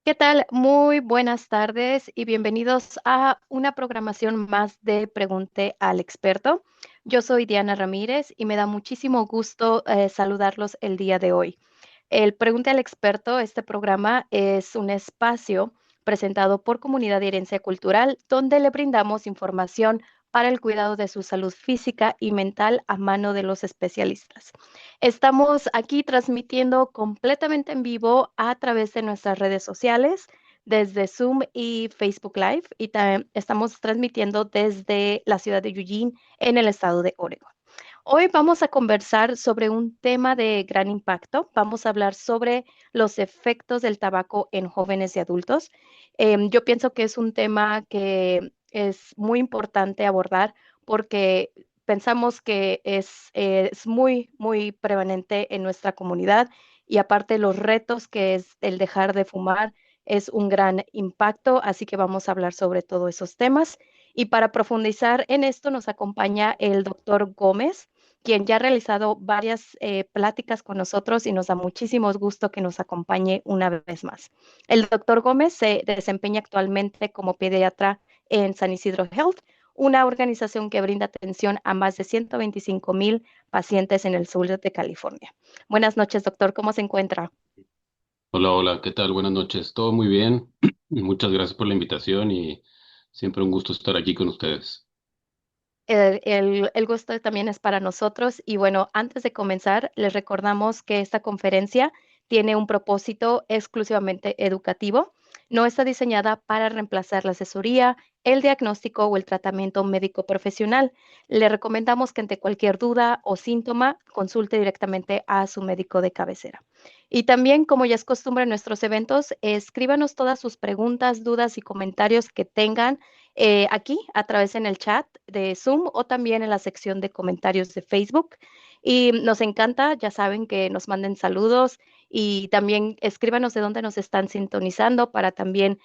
¿Qué tal? Muy buenas tardes y bienvenidos a una programación más de Pregunte al Experto. Yo soy Diana Ramírez y me da muchísimo gusto saludarlos el día de hoy. El Pregunte al Experto, este programa es un espacio presentado por Comunidad de Herencia Cultural donde le brindamos información para el cuidado de su salud física y mental a mano de los especialistas. Estamos aquí transmitiendo completamente en vivo a través de nuestras redes sociales, desde Zoom y Facebook Live, y también estamos transmitiendo desde la ciudad de Eugene, en el estado de Oregon. Hoy vamos a conversar sobre un tema de gran impacto. Vamos a hablar sobre los efectos del tabaco en jóvenes y adultos. Yo pienso que es un tema que es muy importante abordar porque pensamos que es muy, muy prevalente en nuestra comunidad y aparte los retos que es el dejar de fumar es un gran impacto, así que vamos a hablar sobre todos esos temas. Y para profundizar en esto nos acompaña el doctor Gómez, quien ya ha realizado varias pláticas con nosotros y nos da muchísimo gusto que nos acompañe una vez más. El doctor Gómez se desempeña actualmente como pediatra en San Isidro Health, una organización que brinda atención a más de 125,000 pacientes en el sur de California. Buenas noches, doctor. ¿Cómo se encuentra? Hola, hola, ¿qué tal? Buenas noches. Todo muy bien. Muchas gracias por la invitación y siempre un gusto estar aquí con ustedes. El gusto también es para nosotros. Y bueno, antes de comenzar, les recordamos que esta conferencia tiene un propósito exclusivamente educativo. No está diseñada para reemplazar la asesoría, el diagnóstico o el tratamiento médico profesional. Le recomendamos que ante cualquier duda o síntoma, consulte directamente a su médico de cabecera. Y también, como ya es costumbre en nuestros eventos, escríbanos todas sus preguntas, dudas y comentarios que tengan aquí a través en el chat de Zoom o también en la sección de comentarios de Facebook. Y nos encanta, ya saben que nos manden saludos y también escríbanos de dónde nos están sintonizando para también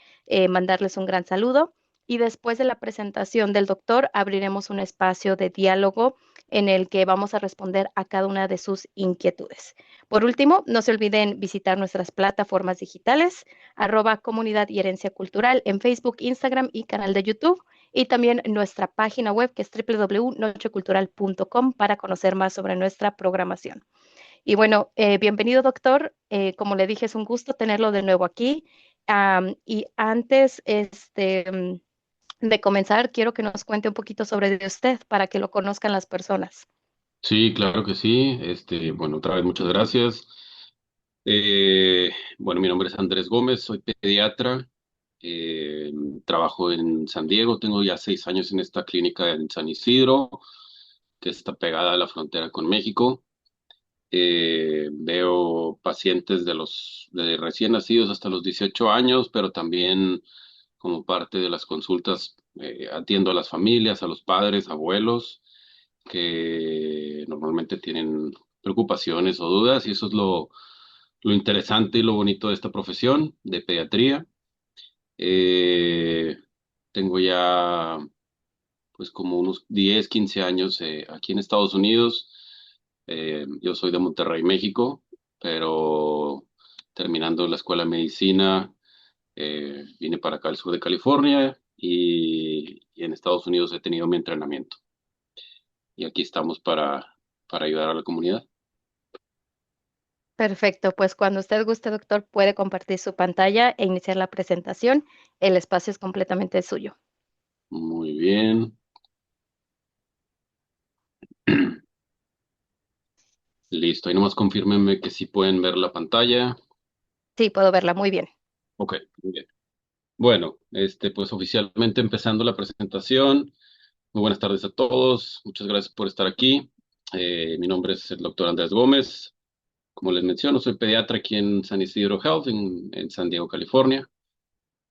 mandarles un gran saludo. Y después de la presentación del doctor, abriremos un espacio de diálogo en el que vamos a responder a cada una de sus inquietudes. Por último, no se olviden visitar nuestras plataformas digitales @comunidad y herencia cultural en Facebook, Instagram y canal de YouTube. Y también nuestra página web que es www.nochecultural.com para conocer más sobre nuestra programación. Y bueno, bienvenido doctor. Como le dije, es un gusto tenerlo de nuevo aquí. Y antes de comenzar, quiero que nos cuente un poquito sobre de usted para que lo conozcan las personas. Sí, claro que sí. Bueno, otra vez muchas gracias. Eh, bueno, mi nombre es Andrés Gómez, soy pediatra. Eh, Trabajo en San Diego. Tengo ya 6 años en esta clínica en San Isidro, que está pegada a la frontera con México. Veo pacientes de recién nacidos hasta los 18 años, pero también como parte de las consultas atiendo a las familias, a los padres, abuelos, que normalmente tienen preocupaciones o dudas, y eso es lo interesante y lo bonito de esta profesión de pediatría. Eh, Tengo ya pues como unos 10 15 años aquí en Estados Unidos. Yo soy de Monterrey, México, pero terminando la escuela de medicina, vine para acá al sur de California y en Estados Unidos he tenido mi entrenamiento. Y aquí estamos para ayudar a la comunidad. Perfecto, pues cuando usted guste, doctor, puede compartir su pantalla e iniciar la presentación. El espacio es completamente suyo. Muy bien. Listo. Ahí nomás confírmenme que sí pueden ver la pantalla. Sí, puedo verla muy bien. Ok, muy bien. Bueno, pues oficialmente empezando la presentación. Muy buenas tardes a todos. Muchas gracias por estar aquí. Mi nombre es el doctor Andrés Gómez. Como les menciono, soy pediatra aquí en San Isidro Health, en San Diego, California.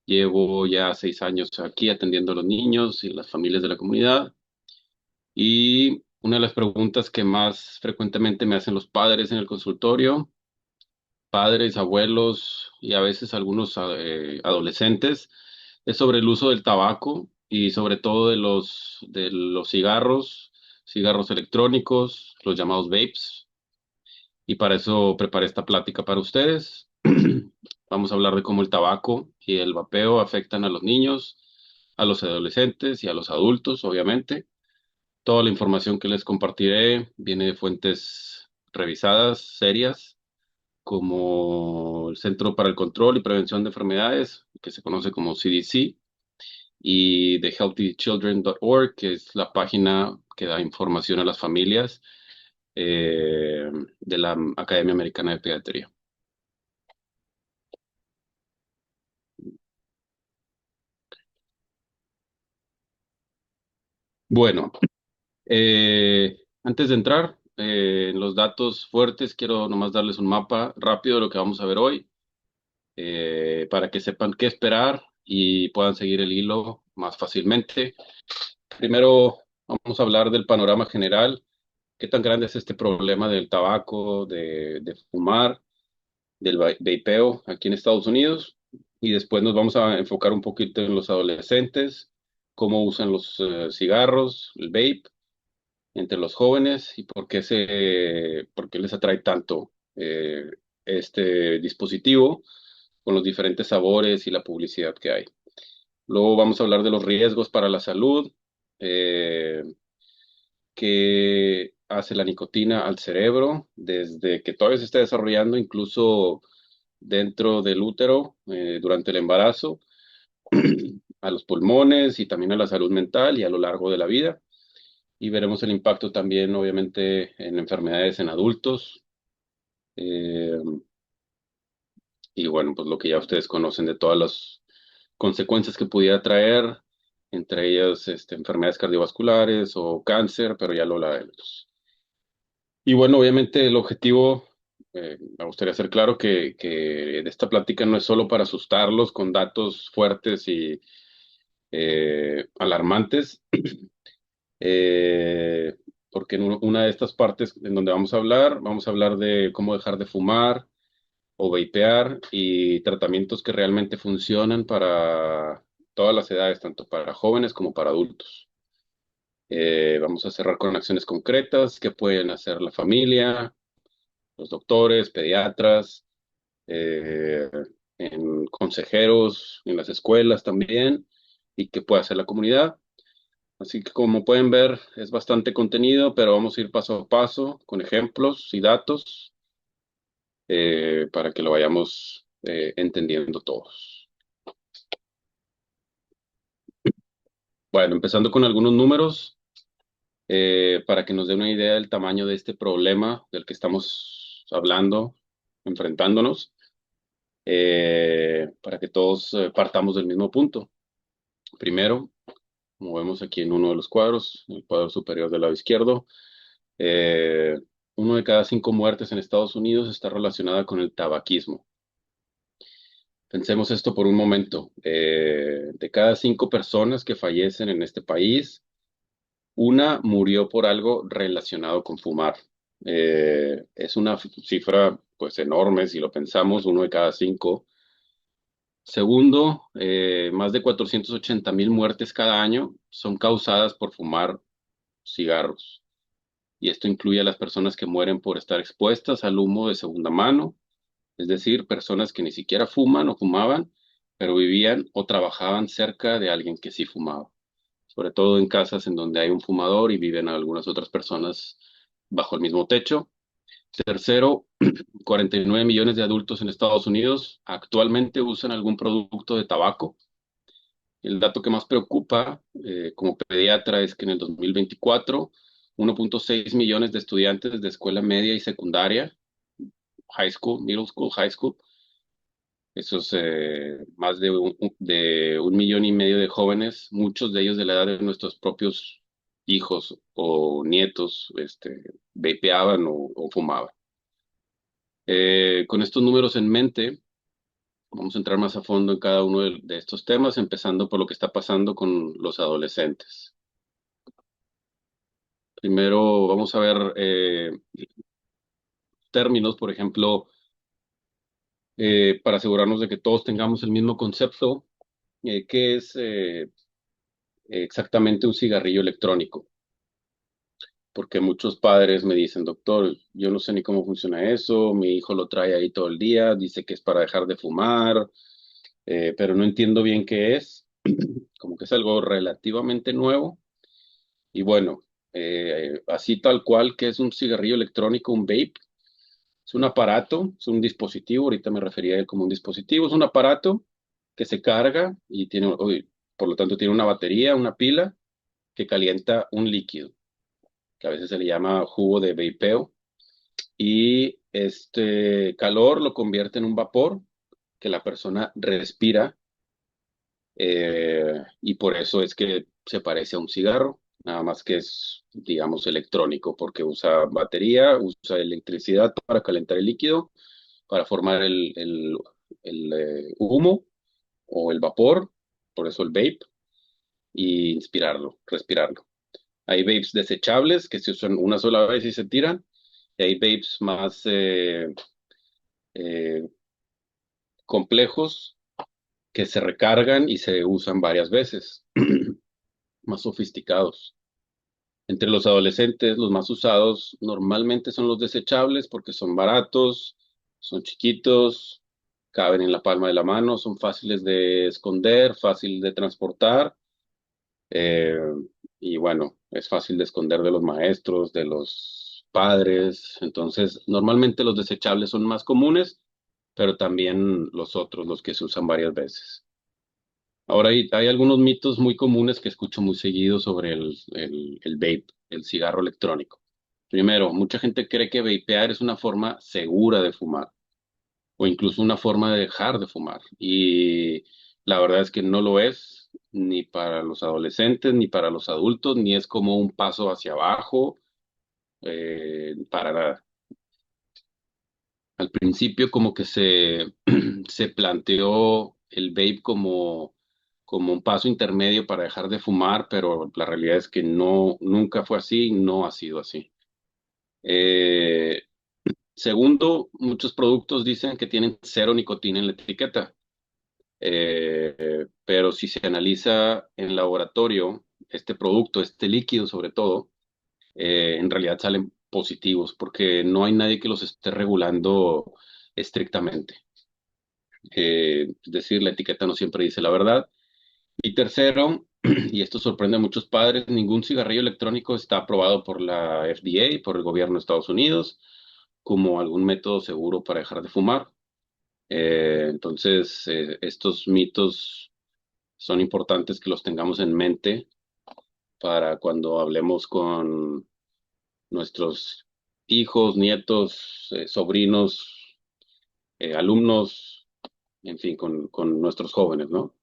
Llevo ya 6 años aquí atendiendo a los niños y las familias de la comunidad. Y una de las preguntas que más frecuentemente me hacen los padres en el consultorio, padres, abuelos y a veces algunos adolescentes, es sobre el uso del tabaco y sobre todo de los cigarros electrónicos, los llamados vapes. Y para eso preparé esta plática para ustedes. Vamos a hablar de cómo el tabaco y el vapeo afectan a los niños, a los adolescentes y a los adultos, obviamente. Toda la información que les compartiré viene de fuentes revisadas, serias, como el Centro para el Control y Prevención de Enfermedades, que se conoce como CDC, y de healthychildren.org, que es la página que da información a las familias de la Academia Americana de Pediatría. Bueno, antes de entrar en los datos fuertes, quiero nomás darles un mapa rápido de lo que vamos a ver hoy, para que sepan qué esperar y puedan seguir el hilo más fácilmente. Primero, vamos a hablar del panorama general. ¿Qué tan grande es este problema del tabaco, de fumar, del vapeo aquí en Estados Unidos? Y después nos vamos a enfocar un poquito en los adolescentes, cómo usan los cigarros, el vape entre los jóvenes y por qué les atrae tanto este dispositivo con los diferentes sabores y la publicidad que hay. Luego vamos a hablar de los riesgos para la salud, eh, que hace la nicotina al cerebro desde que todavía se está desarrollando, incluso dentro del útero, durante el embarazo, a los pulmones y también a la salud mental y a lo largo de la vida. Y veremos el impacto también, obviamente, en enfermedades en adultos. eh, y bueno, pues lo que ya ustedes conocen de todas las consecuencias que pudiera traer, entre ellas enfermedades cardiovasculares o cáncer, pero ya lo hablaremos. Y bueno, obviamente el objetivo, me gustaría hacer claro que de esta plática no es solo para asustarlos con datos fuertes y alarmantes, eh, porque en una de estas partes en donde vamos a hablar de cómo dejar de fumar o vapear y tratamientos que realmente funcionan para todas las edades, tanto para jóvenes como para adultos. Vamos a cerrar con acciones concretas que pueden hacer la familia, los doctores, pediatras, eh, en consejeros, en las escuelas también, y que pueda hacer la comunidad. Así que como pueden ver, es bastante contenido, pero vamos a ir paso a paso con ejemplos y datos para que lo vayamos entendiendo todos. Bueno, empezando con algunos números, para que nos dé una idea del tamaño de este problema del que estamos hablando, enfrentándonos, para que todos partamos del mismo punto. Primero, como vemos aquí en uno de los cuadros, el cuadro superior del lado izquierdo, eh, uno de cada 5 muertes en Estados Unidos está relacionada con el tabaquismo. Pensemos esto por un momento. De cada 5 personas que fallecen en este país, una murió por algo relacionado con fumar. Es una cifra pues enorme si lo pensamos, uno de cada 5. Segundo, más de 480,000 muertes cada año son causadas por fumar cigarros. Y esto incluye a las personas que mueren por estar expuestas al humo de segunda mano, es decir, personas que ni siquiera fuman o fumaban, pero vivían o trabajaban cerca de alguien que sí fumaba, sobre todo en casas en donde hay un fumador y viven algunas otras personas bajo el mismo techo. Tercero, 49 millones de adultos en Estados Unidos actualmente usan algún producto de tabaco. El dato que más preocupa como pediatra es que en el 2024, 1.6 millones de estudiantes de escuela media y secundaria, high school, middle school, high school, esos más de 1,5 millones de jóvenes, muchos de ellos de la edad de nuestros propios hijos o nietos, vapeaban o fumaban. Con estos números en mente, vamos a entrar más a fondo en cada uno de estos temas, empezando por lo que está pasando con los adolescentes. Primero vamos a ver términos, por ejemplo, para asegurarnos de que todos tengamos el mismo concepto, ¿qué es exactamente un cigarrillo electrónico? porque muchos padres me dicen, doctor, yo no sé ni cómo funciona eso, mi hijo lo trae ahí todo el día, dice que es para dejar de fumar, pero no entiendo bien qué es, como que es algo relativamente nuevo. Y bueno, así tal cual que es un cigarrillo electrónico, un vape, es un aparato, es un dispositivo, ahorita me refería a él como un dispositivo, es un aparato que se carga y tiene, por lo tanto tiene una batería, una pila que calienta un líquido, que a veces se le llama jugo de vapeo, y este calor lo convierte en un vapor que la persona respira, y por eso es que se parece a un cigarro, nada más que es, digamos, electrónico, porque usa batería, usa electricidad para calentar el líquido, para formar el humo o el vapor, por eso el vape, y inspirarlo, respirarlo. Hay vapes desechables que se usan una sola vez y se tiran, y hay vapes más eh, complejos que se recargan y se usan varias veces, más sofisticados. Entre los adolescentes, los más usados normalmente son los desechables porque son baratos, son chiquitos, caben en la palma de la mano, son fáciles de esconder, fácil de transportar, eh, y bueno, es fácil de esconder de los maestros, de los padres. Entonces, normalmente los desechables son más comunes, pero también los otros, los que se usan varias veces. Ahora hay algunos mitos muy comunes que escucho muy seguido sobre el vape, el cigarro electrónico. Primero, mucha gente cree que vapear es una forma segura de fumar o incluso una forma de dejar de fumar. Y la verdad es que no lo es, ni para los adolescentes, ni para los adultos, ni es como un paso hacia abajo, para nada. Al principio como que se planteó el vape como un paso intermedio para dejar de fumar, pero la realidad es que no, nunca fue así, no ha sido así. Eh, Segundo, muchos productos dicen que tienen cero nicotina en la etiqueta, pero si se analiza en laboratorio este producto, este líquido sobre todo, en realidad salen positivos porque no hay nadie que los esté regulando estrictamente. Es decir, la etiqueta no siempre dice la verdad. Y tercero, y esto sorprende a muchos padres, ningún cigarrillo electrónico está aprobado por la FDA, por el gobierno de Estados Unidos, como algún método seguro para dejar de fumar. Entonces, estos mitos son importantes que los tengamos en mente para cuando hablemos con nuestros hijos, nietos, sobrinos, alumnos, en fin, con nuestros jóvenes, ¿no?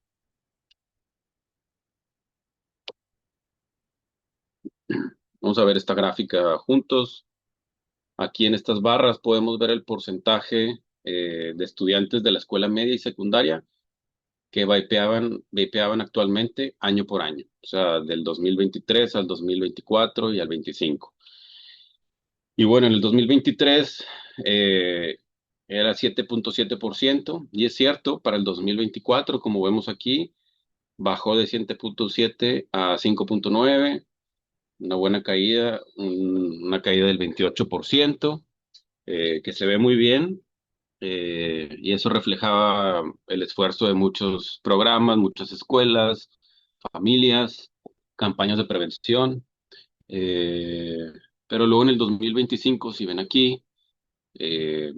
Vamos a ver esta gráfica juntos. Aquí en estas barras podemos ver el porcentaje de estudiantes de la escuela media y secundaria que vapeaban actualmente año por año, o sea, del 2023 al 2024 y al 25. Y bueno, en el 2023 eh, era 7.7%, y es cierto, para el 2024, como vemos aquí, bajó de 7.7 a 5.9, una buena caída, una caída del 28%, que se ve muy bien, y eso reflejaba el esfuerzo de muchos programas, muchas escuelas, familias, campañas de prevención. eh, pero luego en el 2025, si ven aquí, eh,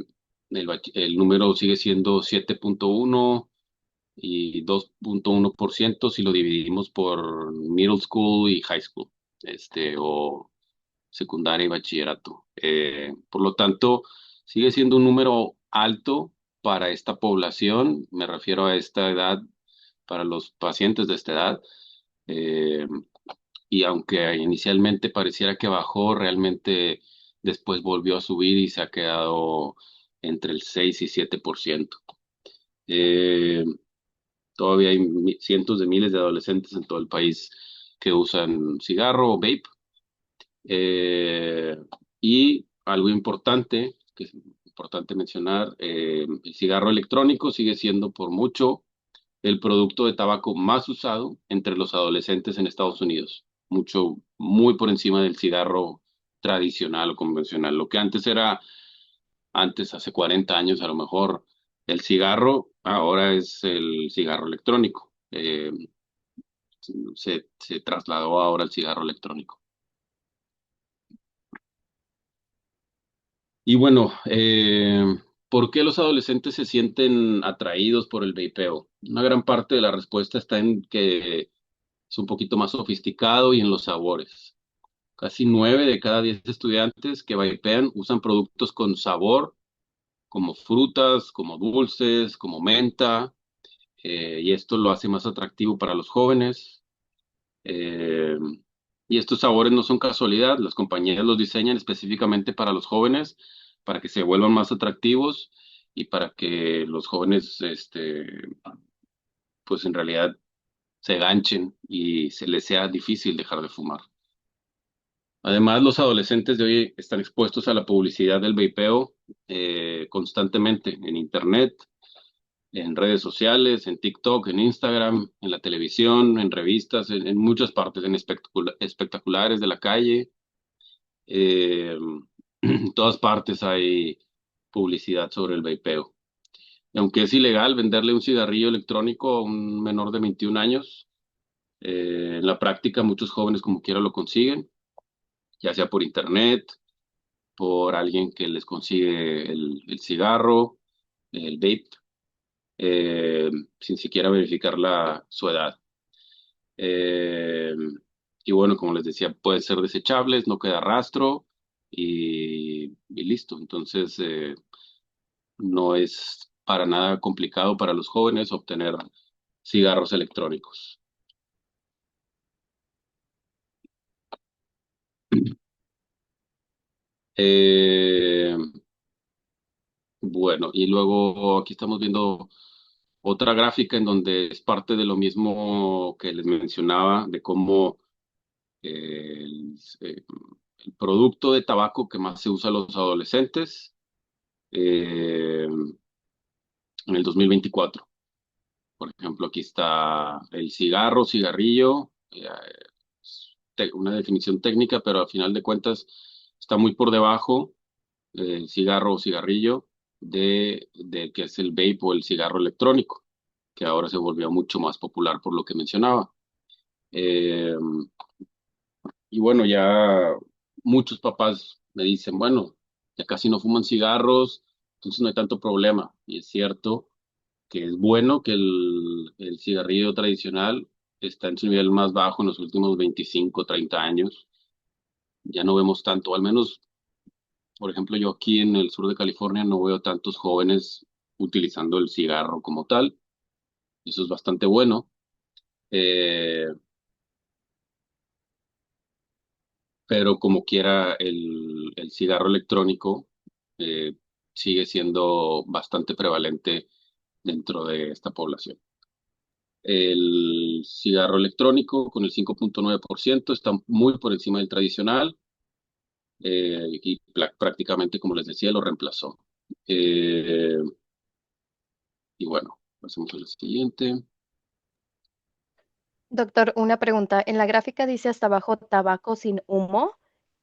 el número sigue siendo 7.1 y 2.1% si lo dividimos por middle school y high school, o secundaria y bachillerato. Por lo tanto, sigue siendo un número alto para esta población, me refiero a esta edad, para los pacientes de esta edad. eh, y aunque inicialmente pareciera que bajó, realmente después volvió a subir y se ha quedado entre el 6 y 7%. Eh, Todavía hay cientos de miles de adolescentes en todo el país que usan cigarro o vape. Eh, y algo importante, que es importante mencionar, el cigarro electrónico sigue siendo por mucho el producto de tabaco más usado entre los adolescentes en Estados Unidos. Mucho, muy por encima del cigarro tradicional o convencional. Lo que antes era, antes, hace 40 años a lo mejor, el cigarro, ahora es el cigarro electrónico. Se trasladó ahora al cigarro electrónico. Y bueno, ¿por qué los adolescentes se sienten atraídos por el vapeo? Una gran parte de la respuesta está en que es un poquito más sofisticado y en los sabores. Casi 9 de cada 10 estudiantes que vapean usan productos con sabor, como frutas, como dulces, como menta, y esto lo hace más atractivo para los jóvenes. Eh, y estos sabores no son casualidad, las compañías los diseñan específicamente para los jóvenes, para que se vuelvan más atractivos y para que los jóvenes, pues en realidad se ganchen y se les sea difícil dejar de fumar. Además, los adolescentes de hoy están expuestos a la publicidad del vapeo constantemente en Internet, en redes sociales, en TikTok, en Instagram, en la televisión, en revistas, en muchas partes, en espectaculares de la calle. eh, en todas partes hay publicidad sobre el vapeo. Y aunque es ilegal venderle un cigarrillo electrónico a un menor de 21 años, en la práctica muchos jóvenes como quiera lo consiguen, ya sea por internet, por alguien que les consigue el cigarro, el vape, eh, sin siquiera verificar su edad. Eh, y bueno, como les decía, pueden ser desechables, no queda rastro y listo. Entonces, no es para nada complicado para los jóvenes obtener cigarros electrónicos. Eh, bueno, y luego aquí estamos viendo otra gráfica en donde es parte de lo mismo que les mencionaba, de cómo el producto de tabaco que más se usa a los adolescentes eh, en el 2024. Por ejemplo, aquí está el cigarro, cigarrillo, una definición técnica, pero al final de cuentas está muy por debajo el cigarro o cigarrillo de que es el vape o el cigarro electrónico, que ahora se volvió mucho más popular por lo que mencionaba. Eh, y bueno, ya muchos papás me dicen, bueno, ya casi no fuman cigarros, entonces no hay tanto problema. Y es cierto que es bueno que el cigarrillo tradicional está en su nivel más bajo en los últimos 25 30 años. Ya no vemos tanto, al menos, por ejemplo, yo aquí en el sur de California no veo tantos jóvenes utilizando el cigarro como tal. Eso es bastante bueno. Eh, pero como quiera, el cigarro electrónico eh, sigue siendo bastante prevalente dentro de esta población. El cigarro electrónico con el 5,9% está muy por encima del tradicional y prácticamente, como les decía, lo reemplazó. Eh, y bueno, pasemos a la siguiente. Doctor, una pregunta. En la gráfica dice hasta abajo tabaco sin humo.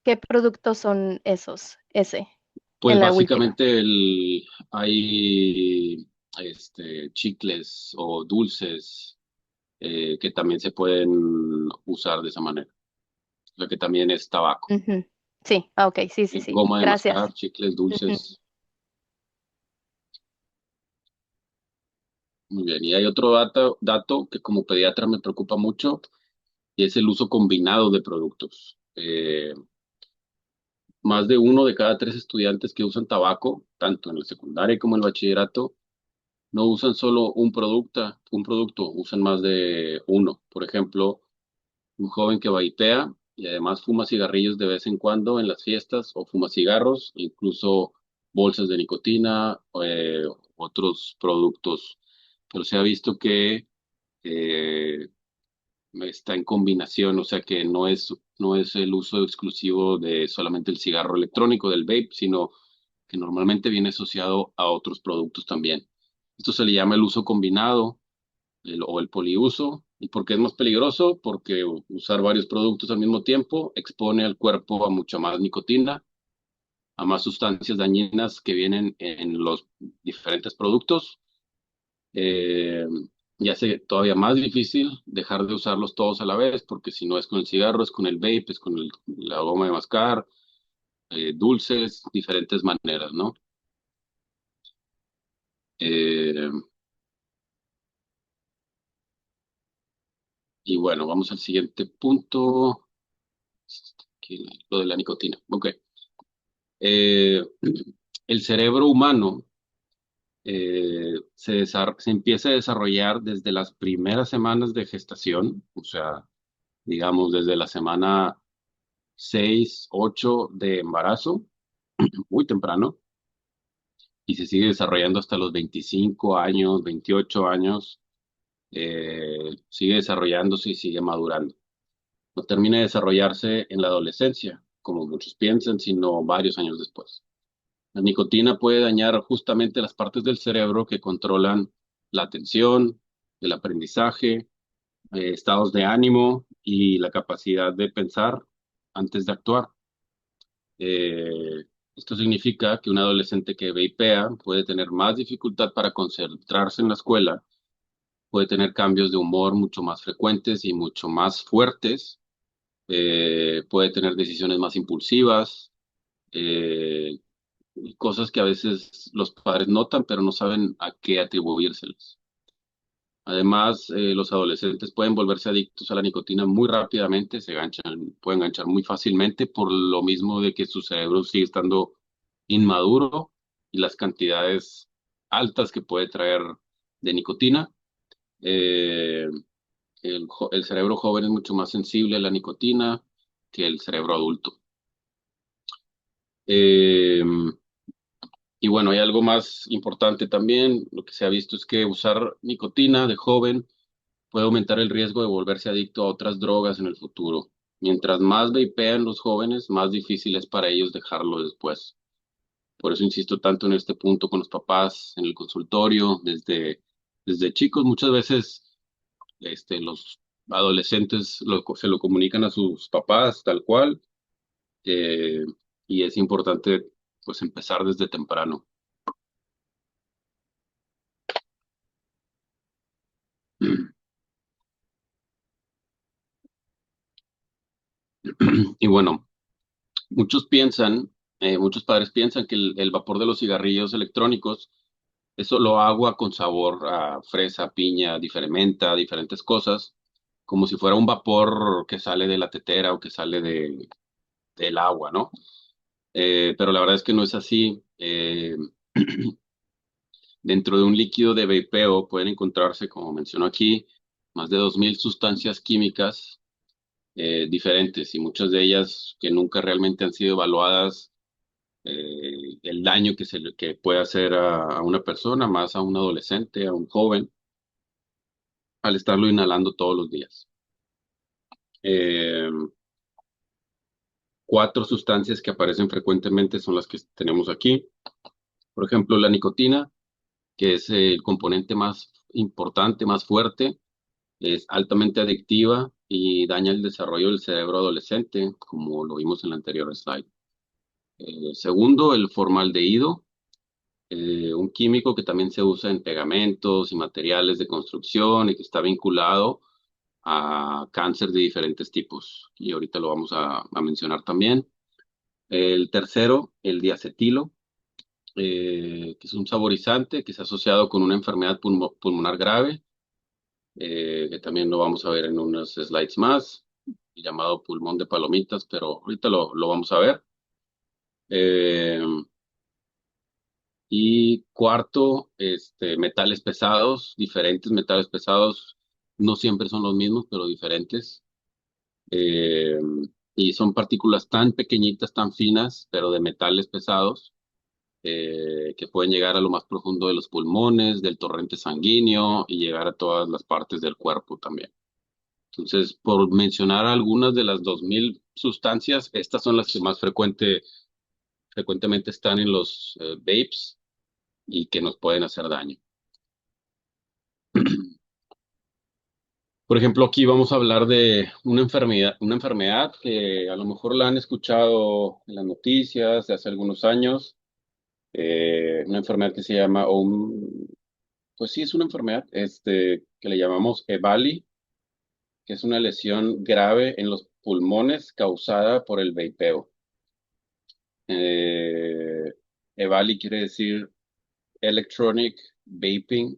¿Qué productos son esos? Ese, Pues en la última. básicamente hay chicles o dulces que también se pueden usar de esa manera. Lo que también es tabaco. Ujú. Sí, ok, sí, sí, Y sí. goma de Gracias. mascar, chicles Ujú. dulces. Muy bien. Y hay otro dato que como pediatra me preocupa mucho y es el uso combinado de productos. Más de 1 de cada 3 estudiantes que usan tabaco, tanto en la secundaria como en el bachillerato, no usan solo un producto, usan más de uno. Por ejemplo, un joven que vapea y además fuma cigarrillos de vez en cuando en las fiestas o fuma cigarros, incluso bolsas de nicotina, otros productos. Pero se ha visto que eh, está en combinación, o sea que no es el uso exclusivo de solamente el cigarro electrónico, del vape, sino que normalmente viene asociado a otros productos también. Esto se le llama el uso combinado o el poliuso ¿Y por qué es más peligroso? Porque usar varios productos al mismo tiempo expone al cuerpo a mucha más nicotina, a más sustancias dañinas que vienen en los diferentes productos, eh, y hace todavía más difícil dejar de usarlos todos a la vez, porque si no es con el cigarro, es con el vape, es con la goma de mascar, dulces, diferentes maneras, ¿no? Eh, y bueno, vamos al siguiente punto, aquí, lo de la nicotina. Ok. Eh, el cerebro humano se empieza a desarrollar desde las primeras semanas de gestación, o sea, digamos desde la semana 6, 8 de embarazo, muy temprano, y se sigue desarrollando hasta los 25 años, 28 años, sigue desarrollándose y sigue madurando. No termina de desarrollarse en la adolescencia, como muchos piensan, sino varios años después. La nicotina puede dañar justamente las partes del cerebro que controlan la atención, el aprendizaje, estados de ánimo y la capacidad de pensar antes de actuar. Esto significa que un adolescente que vapea puede tener más dificultad para concentrarse en la escuela, puede tener cambios de humor mucho más frecuentes y mucho más fuertes, puede tener decisiones más impulsivas, eh, y cosas que a veces los padres notan, pero no saben a qué atribuírselas. Además, los adolescentes pueden volverse adictos a la nicotina muy rápidamente, pueden enganchar muy fácilmente por lo mismo de que su cerebro sigue estando inmaduro y las cantidades altas que puede traer de nicotina. Eh, el cerebro joven es mucho más sensible a la nicotina que el cerebro adulto. Eh, y bueno, hay algo más importante también. Lo que se ha visto es que usar nicotina de joven puede aumentar el riesgo de volverse adicto a otras drogas en el futuro. Mientras más vapean los jóvenes, más difícil es para ellos dejarlo después. Por eso insisto tanto en este punto con los papás, en el consultorio, desde chicos. Muchas veces los adolescentes se lo comunican a sus papás tal cual, eh, y es importante pues empezar desde temprano. Y bueno, muchos padres piensan que el vapor de los cigarrillos electrónicos es solo agua con sabor a fresa, piña, menta, diferentes cosas, como si fuera un vapor que sale de la tetera o que sale del agua, ¿no? Pero la verdad es que no es así. Dentro de un líquido de vapeo pueden encontrarse, como menciono aquí, más de 2.000 sustancias químicas diferentes y muchas de ellas que nunca realmente han sido evaluadas, el daño que puede hacer a una persona, más a un adolescente, a un joven, al estarlo inhalando todos los días. Eh, Cuatro sustancias que aparecen frecuentemente son las que tenemos aquí. Por ejemplo, la nicotina, que es el componente más importante, más fuerte, es altamente adictiva y daña el desarrollo del cerebro adolescente, como lo vimos en la anterior slide. Segundo, el formaldehído, un químico que también se usa en pegamentos y materiales de construcción y que está vinculado a cáncer de diferentes tipos. Y ahorita lo vamos a mencionar también. El tercero, el diacetilo, que es un saborizante que se ha asociado con una enfermedad pulmonar grave, que también lo vamos a ver en unos slides más, llamado pulmón de palomitas, pero ahorita lo vamos a ver. Eh, y cuarto, metales pesados, diferentes metales pesados, no siempre son los mismos, pero diferentes. Eh, y son partículas tan pequeñitas, tan finas, pero de metales pesados, que pueden llegar a lo más profundo de los pulmones, del torrente sanguíneo y llegar a todas las partes del cuerpo también. Entonces, por mencionar algunas de las 2.000 sustancias, estas son las que más frecuentemente están en los vapes y que nos pueden hacer daño. Por ejemplo, aquí vamos a hablar de una enfermedad que a lo mejor la han escuchado en las noticias de hace algunos años, una enfermedad que se llama, pues sí, es una enfermedad, que le llamamos EVALI, que es una lesión grave en los pulmones causada por el vapeo. Eh, EVALI quiere decir Electronic Vaping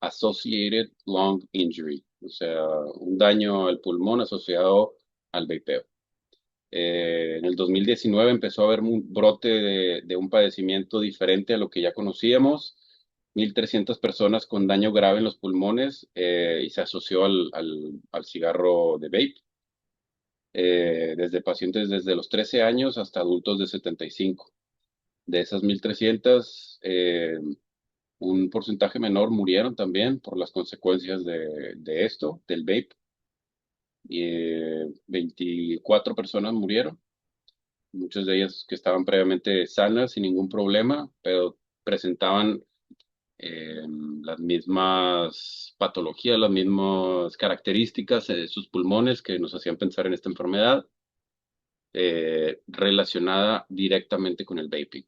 Associated Lung Injury, o sea, un daño al pulmón asociado al vapeo. En el 2019 empezó a haber un brote de un padecimiento diferente a lo que ya conocíamos, 1.300 personas con daño grave en los pulmones, y se asoció al cigarro de vape, desde pacientes desde los 13 años hasta adultos de 75. De esas 1.300, un porcentaje menor murieron también por las consecuencias de esto, del vape, y 24 personas murieron, muchas de ellas que estaban previamente sanas sin ningún problema, pero presentaban eh, las mismas patologías, las mismas características de sus pulmones que nos hacían pensar en esta enfermedad, relacionada directamente con el vaping.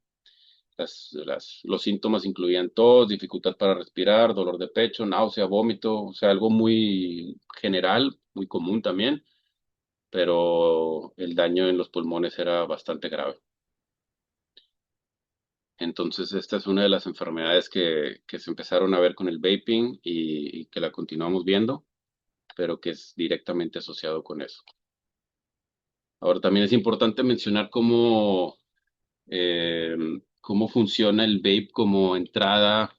Los síntomas incluían tos, dificultad para respirar, dolor de pecho, náusea, vómito, o sea, algo muy general, muy común también, pero el daño en los pulmones era bastante grave. Entonces, esta es una de las enfermedades que se empezaron a ver con el vaping y que la continuamos viendo, pero que es directamente asociado con eso. Ahora, también es importante mencionar eh, cómo funciona el vape como entrada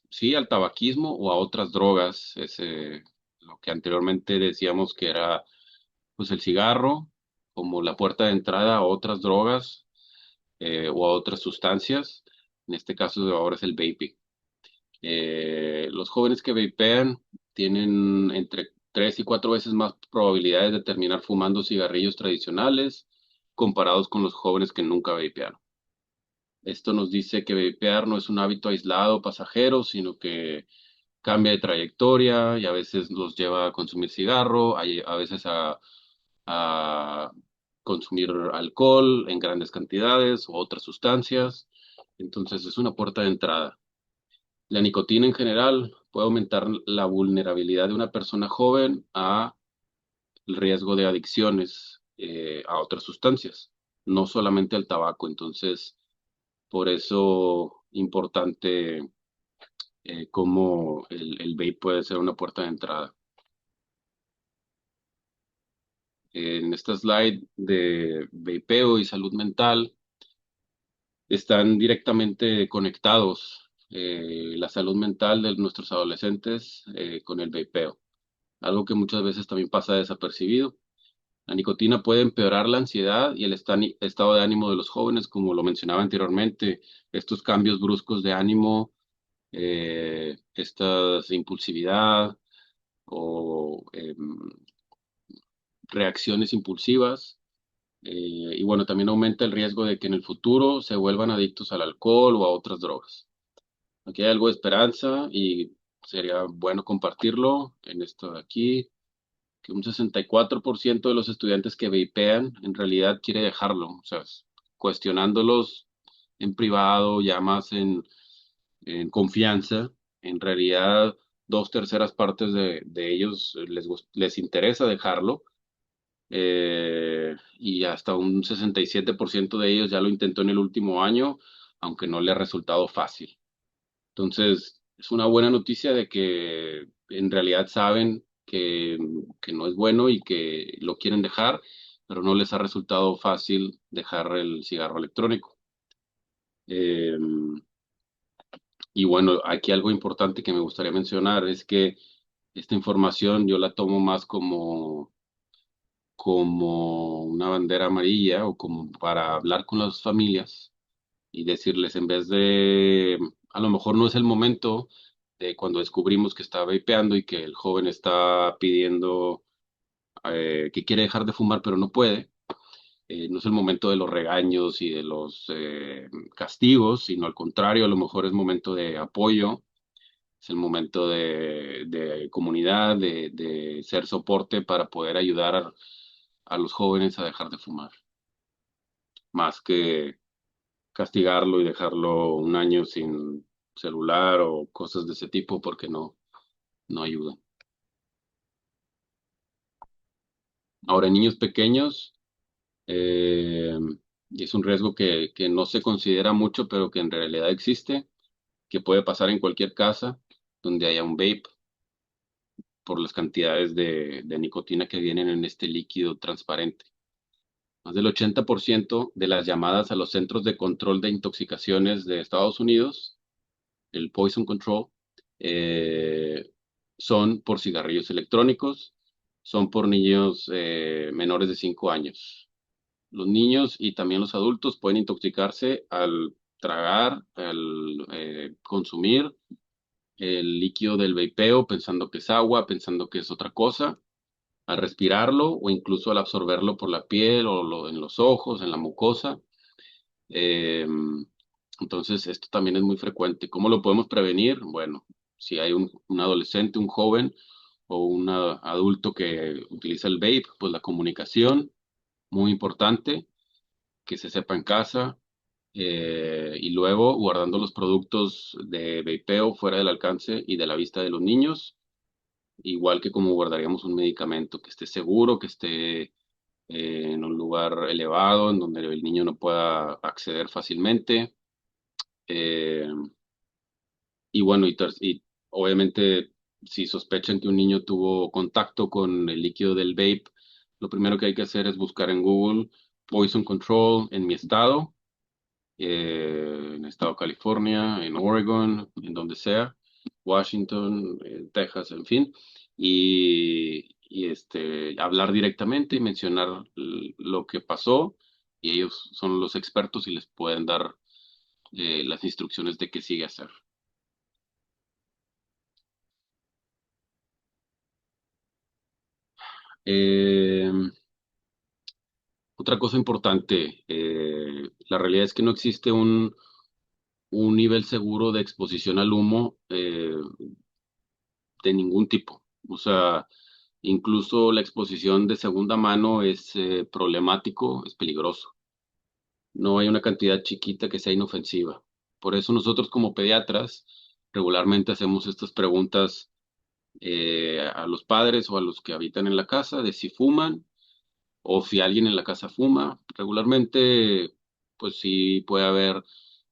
sí, al tabaquismo o a otras drogas. Lo que anteriormente decíamos que era pues el cigarro como la puerta de entrada a otras drogas, o a otras sustancias. En este caso ahora es el vaping. Los jóvenes que vapean tienen entre 3 y 4 veces más probabilidades de terminar fumando cigarrillos tradicionales comparados con los jóvenes que nunca vapearon. Esto nos dice que vapear no es un hábito aislado, pasajero, sino que cambia de trayectoria y a veces los lleva a consumir cigarro, a veces a consumir alcohol en grandes cantidades o otras sustancias. Entonces es una puerta de entrada. La nicotina en general puede aumentar la vulnerabilidad de una persona joven a el riesgo de adicciones, a otras sustancias, no solamente al tabaco. Entonces, por eso importante, cómo el vape puede ser una puerta de entrada. En esta slide de vapeo y salud mental están directamente conectados, la salud mental de nuestros adolescentes, con el vapeo, algo que muchas veces también pasa desapercibido. La nicotina puede empeorar la ansiedad y el estado de ánimo de los jóvenes, como lo mencionaba anteriormente, estos cambios bruscos de ánimo, esta impulsividad o reacciones impulsivas. Y bueno, también aumenta el riesgo de que en el futuro se vuelvan adictos al alcohol o a otras drogas. Aquí hay algo de esperanza y sería bueno compartirlo en esto de aquí, que un 64% de los estudiantes que vapean en realidad quiere dejarlo, o sea, cuestionándolos en privado, ya más en confianza. En realidad, 2/3 partes de ellos les interesa dejarlo, y hasta un 67% de ellos ya lo intentó en el último año, aunque no le ha resultado fácil. Entonces, es una buena noticia de que en realidad saben que no es bueno y que lo quieren dejar, pero no les ha resultado fácil dejar el cigarro electrónico. Eh, y bueno, aquí algo importante que me gustaría mencionar es que esta información yo la tomo más como una bandera amarilla o como para hablar con las familias y decirles, en vez de, a lo mejor no es el momento de cuando descubrimos que está vapeando y que el joven está pidiendo, que quiere dejar de fumar pero no puede, no es el momento de los regaños y de los castigos, sino al contrario, a lo mejor es momento de apoyo, Es el momento de comunidad, de ser soporte para poder ayudar a los jóvenes a dejar de fumar, más que castigarlo y dejarlo un año sin celular o cosas de ese tipo porque no ayuda. Ahora, en niños pequeños, eh, y es un riesgo que no se considera mucho, pero que en realidad existe, que puede pasar en cualquier casa donde haya un vape por las cantidades de nicotina que vienen en este líquido transparente. Más del 80% de las llamadas a los centros de control de intoxicaciones de Estados Unidos, el Poison Control, eh, son por cigarrillos electrónicos, son por niños menores de 5 años. Los niños y también los adultos pueden intoxicarse al tragar, al consumir el líquido del vapeo pensando que es agua, pensando que es otra cosa, al respirarlo o incluso al absorberlo por la piel o en los ojos, en la mucosa. Eh, entonces, esto también es muy frecuente. ¿Cómo lo podemos prevenir? Bueno, si hay un adolescente, un joven o un adulto que utiliza el vape, pues la comunicación, muy importante, que se sepa en casa, y luego guardando los productos de vapeo fuera del alcance y de la vista de los niños, igual que como guardaríamos un medicamento, que esté seguro, que esté en un lugar elevado, en donde el niño no pueda acceder fácilmente. Eh, y bueno, y obviamente si sospechan que un niño tuvo contacto con el líquido del vape, lo primero que hay que hacer es buscar en Google Poison Control en mi estado, en el estado de California, en Oregon, en donde sea, Washington, Texas, en fin, y hablar directamente y mencionar lo que pasó, y ellos son los expertos y les pueden dar las instrucciones de qué sigue hacer. Eh, Otra cosa importante, la realidad es que no existe un nivel seguro de exposición al humo de ningún tipo. O sea, incluso la exposición de segunda mano es problemático, es peligroso. No hay una cantidad chiquita que sea inofensiva. Por eso nosotros como pediatras regularmente hacemos estas preguntas a los padres o a los que habitan en la casa de si fuman o si alguien en la casa fuma. Regularmente, pues sí puede haber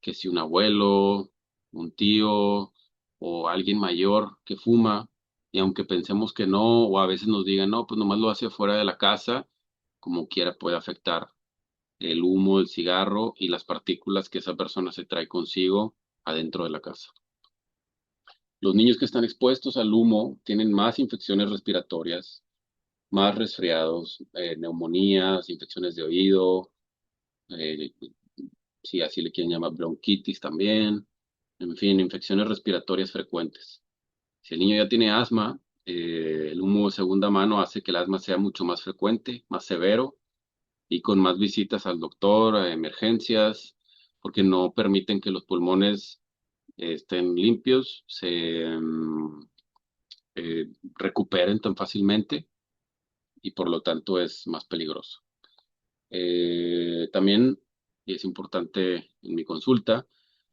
que si un abuelo, un tío o alguien mayor que fuma, y aunque pensemos que no, o a veces nos digan, no, pues nomás lo hace fuera de la casa, como quiera puede afectar el humo del cigarro y las partículas que esa persona se trae consigo adentro de la casa. Los niños que están expuestos al humo tienen más infecciones respiratorias, más resfriados, neumonías, infecciones de oído, eh, si así le quieren llamar, bronquitis también, en fin, infecciones respiratorias frecuentes. Si el niño ya tiene asma, el humo de segunda mano hace que el asma sea mucho más frecuente, más severo y con más visitas al doctor, a emergencias, porque no permiten que los pulmones estén limpios, recuperen tan fácilmente y por lo tanto es más peligroso. También, y es importante en mi consulta,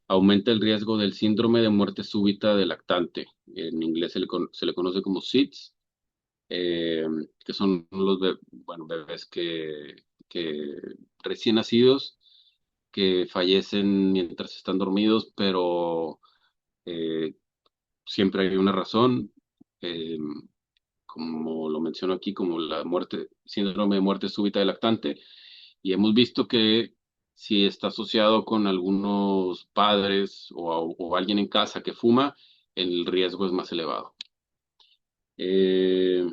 aumenta el riesgo del síndrome de muerte súbita del lactante. En inglés se le conoce como SIDS, eh, que son los bueno, bebés que recién nacidos que fallecen mientras están dormidos, pero eh, siempre hay una razón. eh, Como lo menciono aquí, como la muerte, síndrome de muerte súbita del lactante, y hemos visto que si está asociado con algunos padres o alguien en casa que fuma, el riesgo es más elevado. Eh,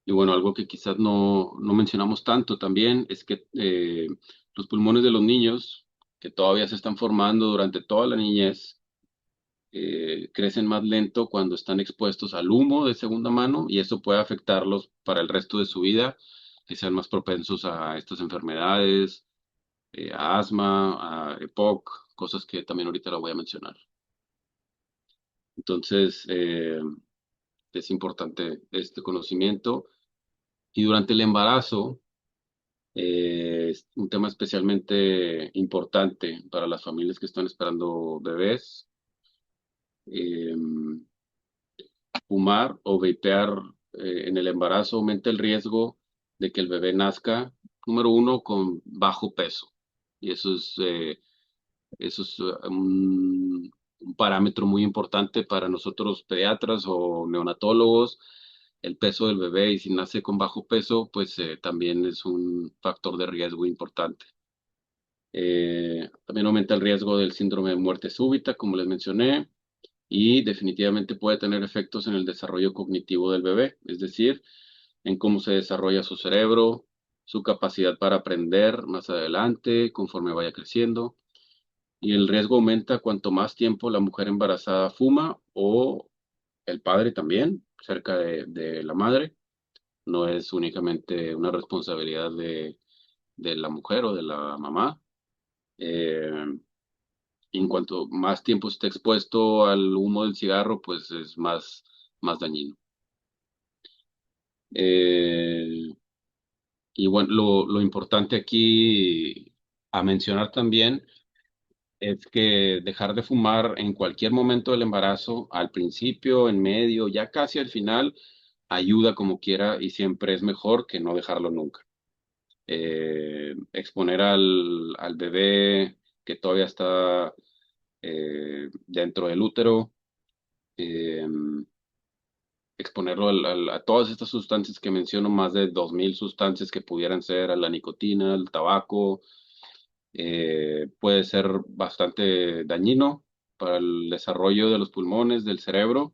y bueno, algo que quizás no mencionamos tanto también es que los pulmones de los niños, que todavía se están formando durante toda la niñez, crecen más lento cuando están expuestos al humo de segunda mano y eso puede afectarlos para el resto de su vida, que sean más propensos a estas enfermedades, a asma, a EPOC, cosas que también ahorita la voy a mencionar. Entonces, es importante este conocimiento. Y durante el embarazo, es un tema especialmente importante para las familias que están esperando bebés. eh, Fumar o vapear en el embarazo aumenta el riesgo de que el bebé nazca, número uno, con bajo peso. Y eso es un parámetro muy importante para nosotros pediatras o neonatólogos. El peso del bebé, y si nace con bajo peso, pues también es un factor de riesgo importante. También aumenta el riesgo del síndrome de muerte súbita, como les mencioné, y definitivamente puede tener efectos en el desarrollo cognitivo del bebé, es decir, en cómo se desarrolla su cerebro, su capacidad para aprender más adelante, conforme vaya creciendo. Y el riesgo aumenta cuanto más tiempo la mujer embarazada fuma o el padre también, cerca de la madre. No es únicamente una responsabilidad de la mujer o de la mamá. Eh, y en cuanto más tiempo esté expuesto al humo del cigarro, pues es más dañino. Eh, y bueno, lo importante aquí a mencionar también es que dejar de fumar en cualquier momento del embarazo, al principio, en medio, ya casi al final, ayuda como quiera y siempre es mejor que no dejarlo nunca. Exponer al bebé que todavía está dentro del útero, eh, exponerlo a todas estas sustancias que menciono, más de 2000 sustancias que pudieran ser a la nicotina, al tabaco, puede ser bastante dañino para el desarrollo de los pulmones, del cerebro,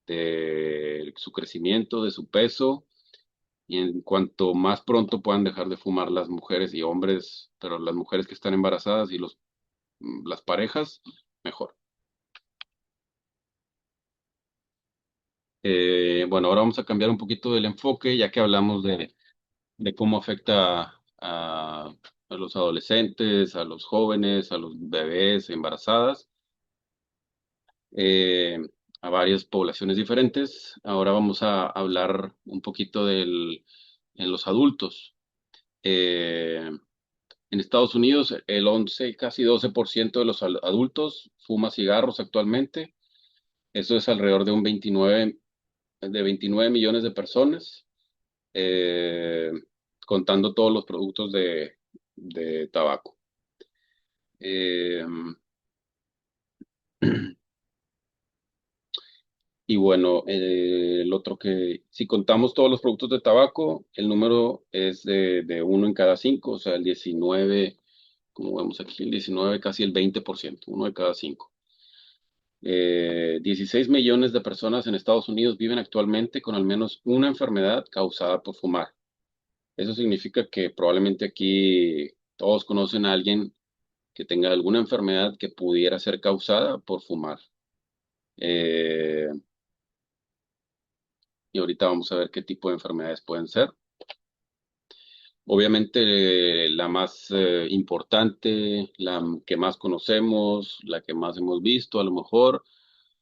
de su crecimiento, de su peso. Y en cuanto más pronto puedan dejar de fumar las mujeres y hombres, pero las mujeres que están embarazadas y las parejas, mejor. Bueno, ahora vamos a cambiar un poquito el enfoque, ya que hablamos de cómo afecta a los adolescentes, a los jóvenes, a los bebés, embarazadas, eh, a varias poblaciones diferentes. Ahora vamos a hablar un poquito en los adultos. Eh, en Estados Unidos, el 11, casi 12% de los adultos fuma cigarros actualmente. Eso es alrededor de 29 millones de personas, eh, contando todos los productos de tabaco. Eh, y bueno, el otro si contamos todos los productos de tabaco, el número es de uno en cada cinco, o sea, el 19, como vemos aquí, el 19, casi el 20%, uno de cada cinco. 16 millones de personas en Estados Unidos viven actualmente con al menos una enfermedad causada por fumar. Eso significa que probablemente aquí todos conocen a alguien que tenga alguna enfermedad que pudiera ser causada por fumar. Eh, y ahorita vamos a ver qué tipo de enfermedades pueden ser. Obviamente, la más importante, la que más conocemos, la que más hemos visto a lo mejor,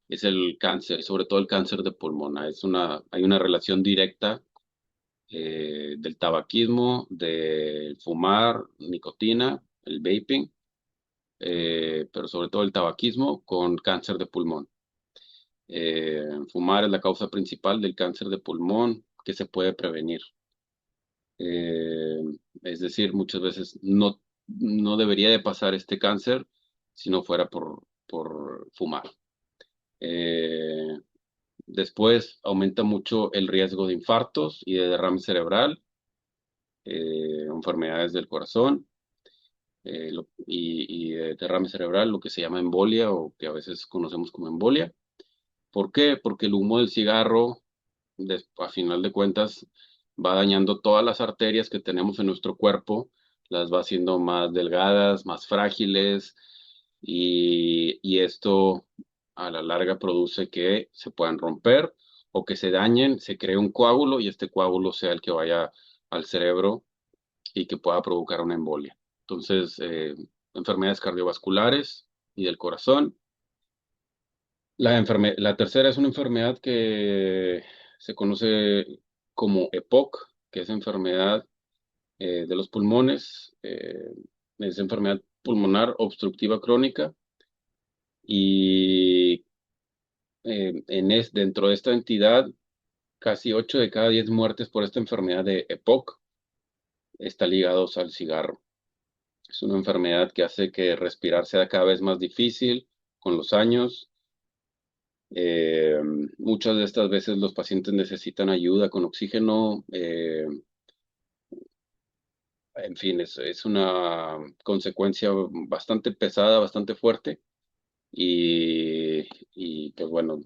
es el cáncer, sobre todo el cáncer de pulmón. Hay una relación directa del tabaquismo, del fumar, nicotina, el vaping, pero sobre todo el tabaquismo con cáncer de pulmón. Fumar es la causa principal del cáncer de pulmón que se puede prevenir. Eh, es decir, muchas veces no debería de pasar este cáncer si no fuera por fumar. Eh, Después aumenta mucho el riesgo de infartos y de derrame cerebral, enfermedades del corazón y de derrame cerebral, lo que se llama embolia o que a veces conocemos como embolia. ¿Por qué? Porque el humo del cigarro, a final de cuentas, va dañando todas las arterias que tenemos en nuestro cuerpo, las va haciendo más delgadas, más frágiles, y esto a la larga produce que se puedan romper o que se dañen, se cree un coágulo y este coágulo sea el que vaya al cerebro y que pueda provocar una embolia. Entonces, enfermedades cardiovasculares y del corazón. La tercera es una enfermedad que se conoce como EPOC, que es enfermedad de los pulmones, es enfermedad pulmonar obstructiva crónica y dentro de esta entidad, casi 8 de cada 10 muertes por esta enfermedad de EPOC está ligados al cigarro. Es una enfermedad que hace que respirar sea cada vez más difícil con los años. Eh, Muchas de estas veces los pacientes necesitan ayuda con oxígeno. En fin, es una consecuencia bastante pesada, bastante fuerte y pues bueno,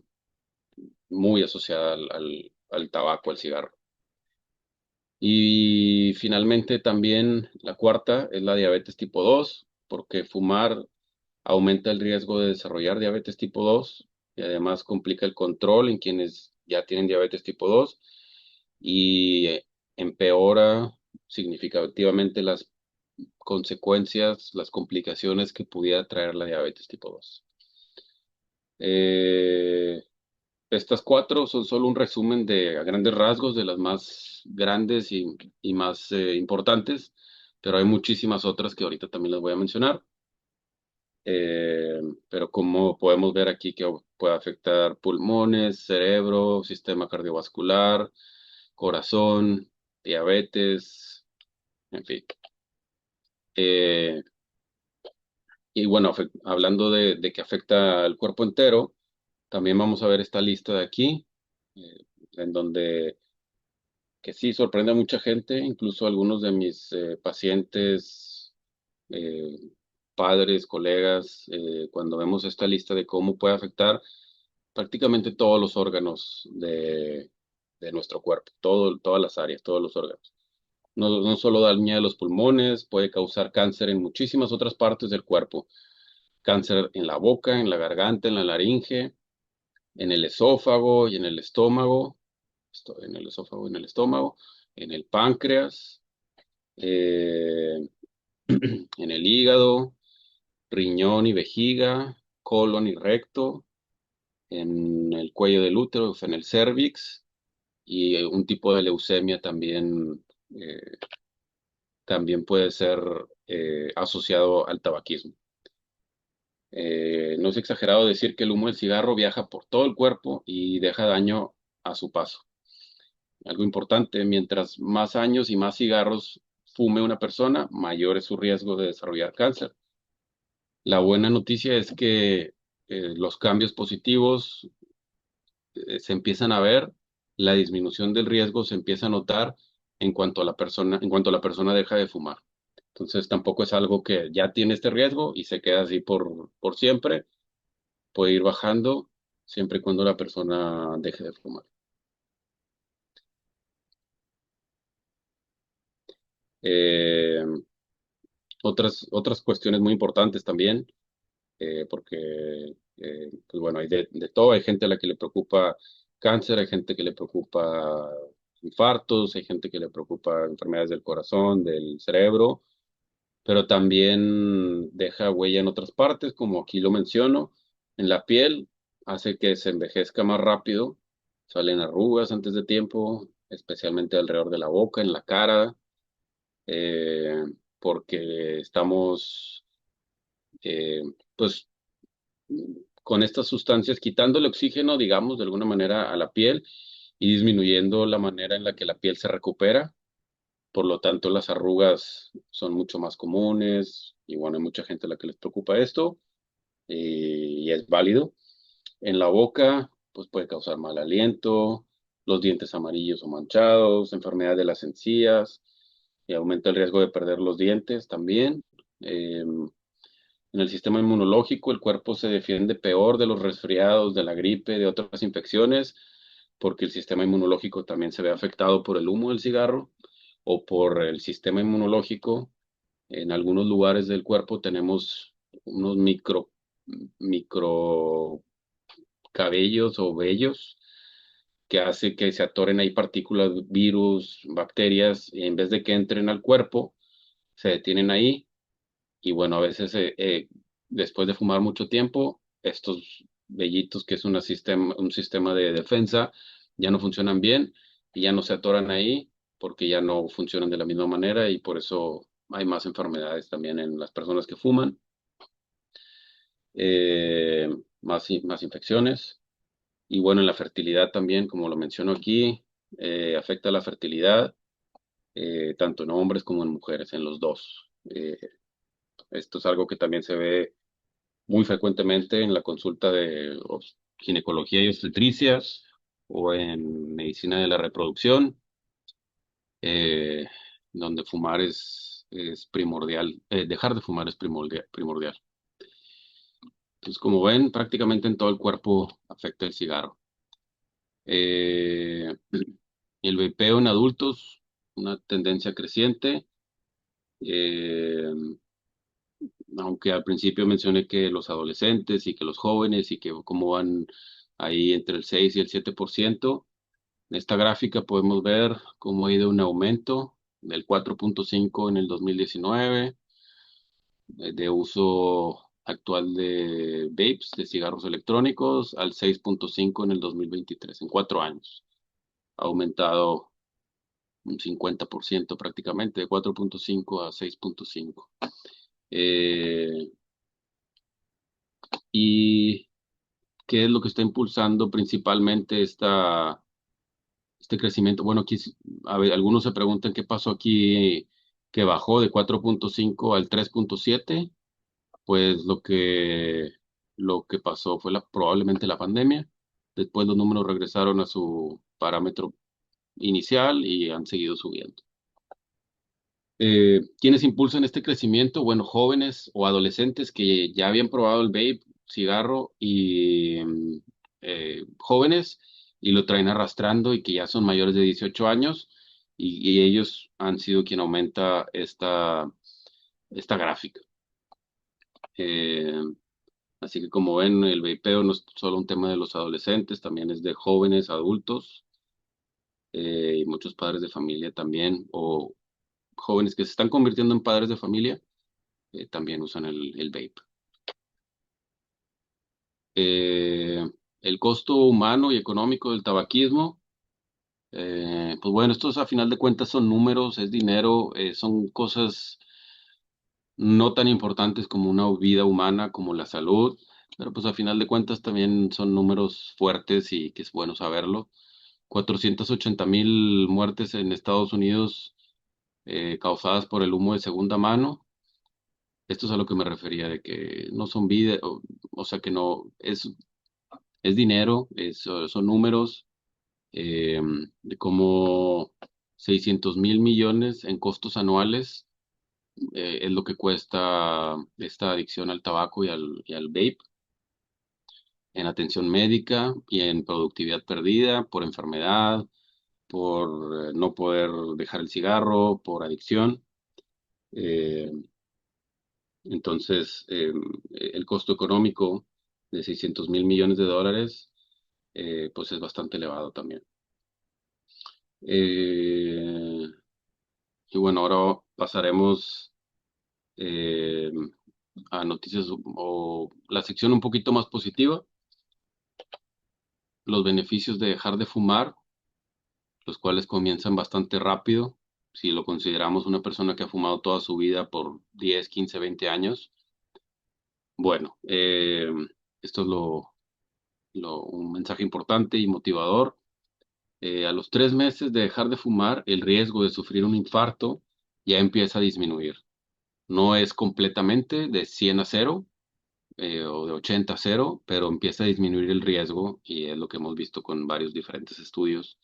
muy asociada al tabaco, al cigarro. Y finalmente también la cuarta es la diabetes tipo 2 porque fumar aumenta el riesgo de desarrollar diabetes tipo 2 y además complica el control en quienes ya tienen diabetes tipo 2 y empeora significativamente las consecuencias, las complicaciones que pudiera traer la diabetes tipo 2. Eh, Estas cuatro son solo un resumen de, a grandes rasgos, de las más grandes y más importantes, pero hay muchísimas otras que ahorita también las voy a mencionar. Eh, pero como podemos ver aquí que puede afectar pulmones, cerebro, sistema cardiovascular, corazón, diabetes, en fin. Eh, y bueno, hablando de que afecta al cuerpo entero, también vamos a ver esta lista de aquí, en donde que sí sorprende a mucha gente, incluso algunos de mis pacientes, eh, padres, colegas, cuando vemos esta lista de cómo puede afectar prácticamente todos los órganos de nuestro cuerpo, todas las áreas, todos los órganos. No solo daña los pulmones, puede causar cáncer en muchísimas otras partes del cuerpo. Cáncer en la boca, en la garganta, en la laringe, en el esófago y en el estómago, en el esófago, en el estómago, en el páncreas, eh, en el hígado, riñón y vejiga, colon y recto, en el cuello del útero, en el cérvix, y un tipo de leucemia también puede ser asociado al tabaquismo. No es exagerado decir que el humo del cigarro viaja por todo el cuerpo y deja daño a su paso. Algo importante, mientras más años y más cigarros fume una persona, mayor es su riesgo de desarrollar cáncer. La buena noticia es que los cambios positivos se empiezan a ver, la disminución del riesgo se empieza a notar en cuanto la persona deja de fumar. Entonces tampoco es algo que ya tiene este riesgo y se queda así por siempre. Puede ir bajando siempre y cuando la persona deje de fumar. Eh, otras cuestiones muy importantes también, porque, pues bueno, hay de todo. Hay gente a la que le preocupa cáncer, hay gente que le preocupa infartos, hay gente que le preocupa enfermedades del corazón, del cerebro, pero también deja huella en otras partes, como aquí lo menciono, en la piel, hace que se envejezca más rápido, salen arrugas antes de tiempo, especialmente alrededor de la boca, en la cara, eh, porque estamos, eh, pues, con estas sustancias quitándole oxígeno, digamos, de alguna manera a la piel y disminuyendo la manera en la que la piel se recupera. Por lo tanto, las arrugas son mucho más comunes y bueno, hay mucha gente a la que les preocupa esto y es válido. En la boca, pues puede causar mal aliento, los dientes amarillos o manchados, enfermedad de las encías y aumenta el riesgo de perder los dientes también. En el sistema inmunológico, el cuerpo se defiende peor de los resfriados, de la gripe, de otras infecciones, porque el sistema inmunológico también se ve afectado por el humo del cigarro o por el sistema inmunológico. En algunos lugares del cuerpo tenemos unos micro cabellos o vellos que hace que se atoren ahí partículas, virus, bacterias, y en vez de que entren al cuerpo, se detienen ahí y bueno, a veces después de fumar mucho tiempo, estos vellitos, que es un sistema de defensa, ya no funcionan bien y ya no se atoran ahí porque ya no funcionan de la misma manera y por eso hay más enfermedades también en las personas que fuman, eh, más infecciones. Y bueno, en la fertilidad también, como lo menciono aquí, afecta la fertilidad, tanto en hombres como en mujeres, en los dos. Esto es algo que también se ve muy frecuentemente en la consulta de ginecología y obstetricia o en medicina de la reproducción, eh, donde fumar es primordial, dejar de fumar es primordial. Entonces, como ven, prácticamente en todo el cuerpo afecta el cigarro. Eh, el vapeo en adultos, una tendencia creciente. eh, Aunque al principio mencioné que los adolescentes y que los jóvenes y que cómo van ahí entre el 6 y el 7%. En esta gráfica podemos ver cómo ha ido un aumento del 4.5 en el 2019, de uso actual de vapes, de cigarros electrónicos, al 6.5 en el 2023, en 4 años. Ha aumentado un 50% prácticamente, de 4.5 a 6.5. Eh, ¿Y qué es lo que está impulsando principalmente este crecimiento? Bueno, aquí a ver, algunos se preguntan qué pasó aquí, que bajó de 4.5 al 3.7. Pues lo que pasó fue probablemente la pandemia. Después los números regresaron a su parámetro inicial y han seguido subiendo. ¿Quiénes impulsan este crecimiento? Bueno, jóvenes o adolescentes que ya habían probado el vape, cigarro y jóvenes y lo traen arrastrando y que ya son mayores de 18 años y ellos han sido quien aumenta esta gráfica. Eh, Así que como ven, el vapeo no es solo un tema de los adolescentes, también es de jóvenes, adultos y muchos padres de familia también o jóvenes que se están convirtiendo en padres de familia también usan el vape. Eh, el costo humano y económico del tabaquismo, pues bueno, estos a final de cuentas son números, es dinero, son cosas no tan importantes como una vida humana, como la salud, pero pues a final de cuentas también son números fuertes y que es bueno saberlo. 480,000 muertes en Estados Unidos causadas por el humo de segunda mano. Esto es a lo que me refería, de que no son vida, o sea que no, es dinero, son números, eh, de como 600,000 millones en costos anuales, es lo que cuesta esta adicción al tabaco y al vape, en atención médica y en productividad perdida por enfermedad, por no poder dejar el cigarro, por adicción. Eh, Entonces, el costo económico de 600,000 millones de dólares, pues es bastante elevado también. Eh, y bueno, ahora pasaremos eh, a noticias o la sección un poquito más positiva, los beneficios de dejar de fumar, los cuales comienzan bastante rápido. Si lo consideramos una persona que ha fumado toda su vida por 10, 15, 20 años, bueno, esto es un mensaje importante y motivador. A los 3 meses de dejar de fumar, el riesgo de sufrir un infarto ya empieza a disminuir. No es completamente de 100 a 0 o de 80 a 0, pero empieza a disminuir el riesgo y es lo que hemos visto con varios diferentes estudios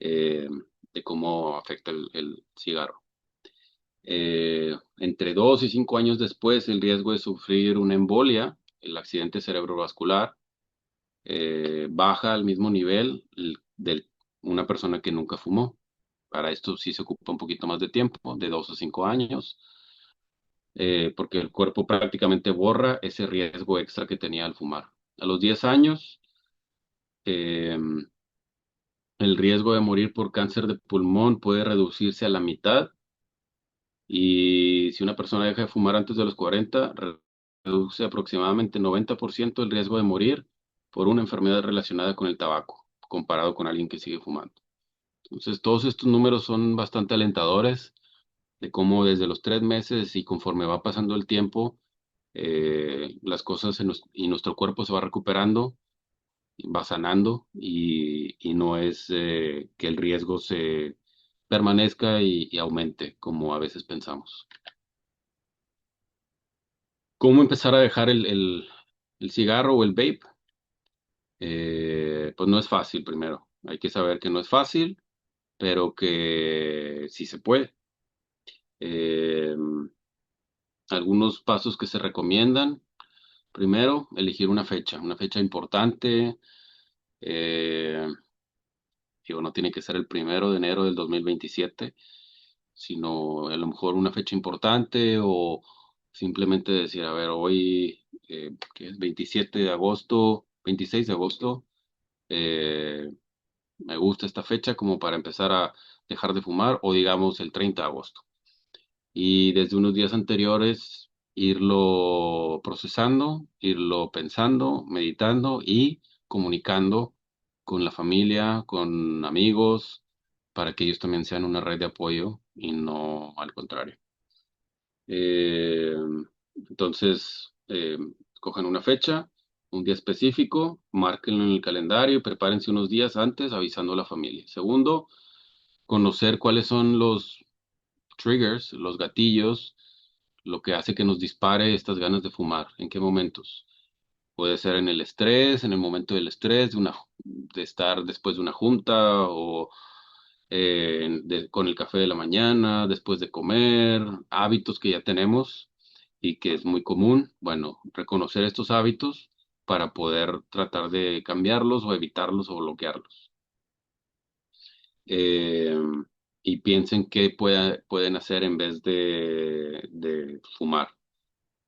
eh, de cómo afecta el cigarro. Entre 2 y 5 años después, el riesgo de sufrir una embolia, el accidente cerebrovascular, baja al mismo nivel de una persona que nunca fumó. Para esto sí se ocupa un poquito más de tiempo, de 2 a 5 años, porque el cuerpo prácticamente borra ese riesgo extra que tenía al fumar. A los 10 años, eh, el riesgo de morir por cáncer de pulmón puede reducirse a la mitad y si una persona deja de fumar antes de los 40, reduce aproximadamente 90% el riesgo de morir por una enfermedad relacionada con el tabaco, comparado con alguien que sigue fumando. Entonces, todos estos números son bastante alentadores de cómo desde los 3 meses y conforme va pasando el tiempo, las cosas y nuestro cuerpo se va recuperando, va sanando y no es que el riesgo se permanezca y aumente como a veces pensamos. ¿Cómo empezar a dejar el cigarro o el vape? Pues no es fácil primero. Hay que saber que no es fácil, pero que sí se puede. Eh, Algunos pasos que se recomiendan. Primero, elegir una fecha importante. Eh, Digo, no tiene que ser el 1 de enero del 2027, sino a lo mejor una fecha importante o simplemente decir, a ver, hoy, que es 27 de agosto, 26 de agosto, eh, me gusta esta fecha como para empezar a dejar de fumar o digamos el 30 de agosto. Y desde unos días anteriores irlo procesando, irlo pensando, meditando y comunicando con la familia, con amigos, para que ellos también sean una red de apoyo y no al contrario. Eh, entonces, cojan una fecha, un día específico, márquenlo en el calendario y prepárense unos días antes avisando a la familia. Segundo, conocer cuáles son los triggers, los gatillos, lo que hace que nos dispare estas ganas de fumar, en qué momentos. Puede ser en el estrés, en el momento del estrés, de estar después de una junta o con el café de la mañana, después de comer, hábitos que ya tenemos y que es muy común. Bueno, reconocer estos hábitos para poder tratar de cambiarlos o evitarlos o bloquearlos. eh, y piensen qué pueden hacer en vez de fumar.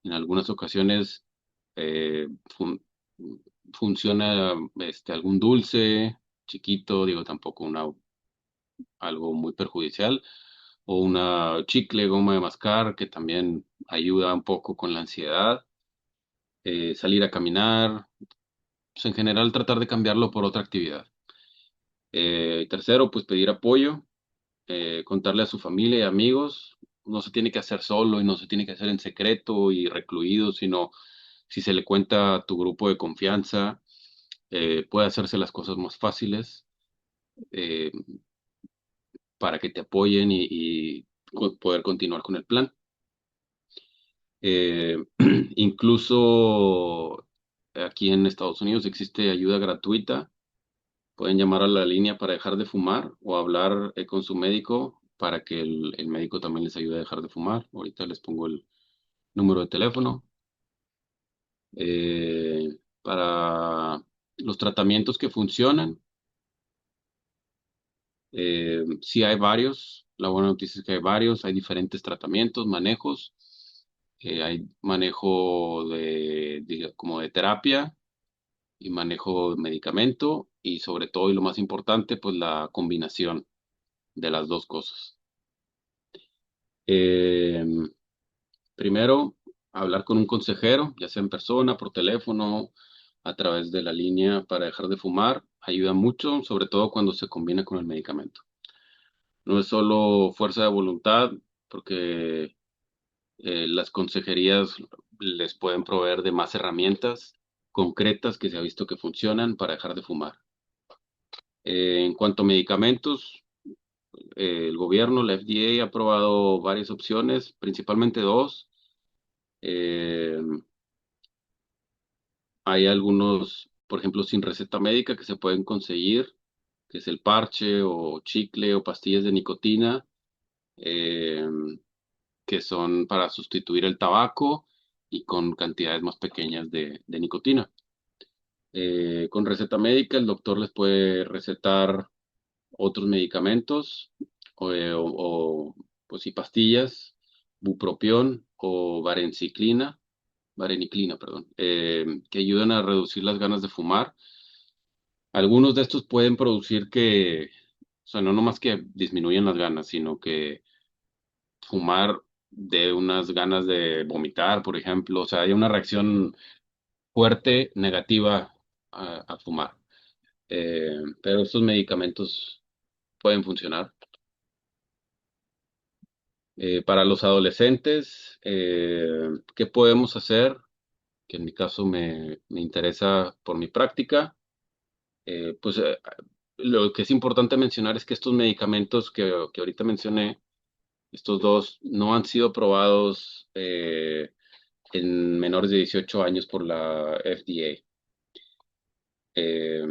En algunas ocasiones eh, fun- funciona algún dulce chiquito, digo tampoco algo muy perjudicial, o una chicle, goma de mascar, que también ayuda un poco con la ansiedad, salir a caminar, pues, en general tratar de cambiarlo por otra actividad. Tercero, pues pedir apoyo, contarle a su familia y amigos. No se tiene que hacer solo y no se tiene que hacer en secreto y recluido, sino si se le cuenta a tu grupo de confianza, puede hacerse las cosas más fáciles eh, para que te apoyen y poder continuar con el plan. Eh, Incluso aquí en Estados Unidos existe ayuda gratuita. Pueden llamar a la línea para dejar de fumar o hablar con su médico para que el médico también les ayude a dejar de fumar. Ahorita les pongo el número de teléfono. Para los tratamientos que funcionan, sí hay varios. La buena noticia es que hay varios. Hay diferentes tratamientos, manejos. Hay manejo como de terapia y manejo de medicamento y sobre todo y lo más importante, pues la combinación de las dos cosas. Eh, Primero, hablar con un consejero, ya sea en persona, por teléfono, a través de la línea para dejar de fumar, ayuda mucho, sobre todo cuando se combina con el medicamento. No es solo fuerza de voluntad, porque las consejerías les pueden proveer de más herramientas concretas que se ha visto que funcionan para dejar de fumar. En cuanto a medicamentos, el gobierno, la FDA, ha aprobado varias opciones, principalmente dos. Eh, Hay algunos, por ejemplo, sin receta médica que se pueden conseguir, que es el parche o chicle o pastillas de nicotina, eh, que son para sustituir el tabaco y con cantidades más pequeñas de nicotina. Con receta médica, el doctor les puede recetar otros medicamentos pues sí, pastillas, bupropión o vareniclina, perdón, que ayudan a reducir las ganas de fumar. Algunos de estos pueden producir o sea, no nomás que disminuyen las ganas, sino que fumar de unas ganas de vomitar, por ejemplo. O sea, hay una reacción fuerte, negativa a fumar. Pero estos medicamentos pueden funcionar. Para los adolescentes, ¿qué podemos hacer? Que en mi caso me interesa por mi práctica. Pues lo que es importante mencionar es que estos medicamentos que ahorita mencioné, estos dos, no han sido probados en menores de 18 años por la FDA. Eh,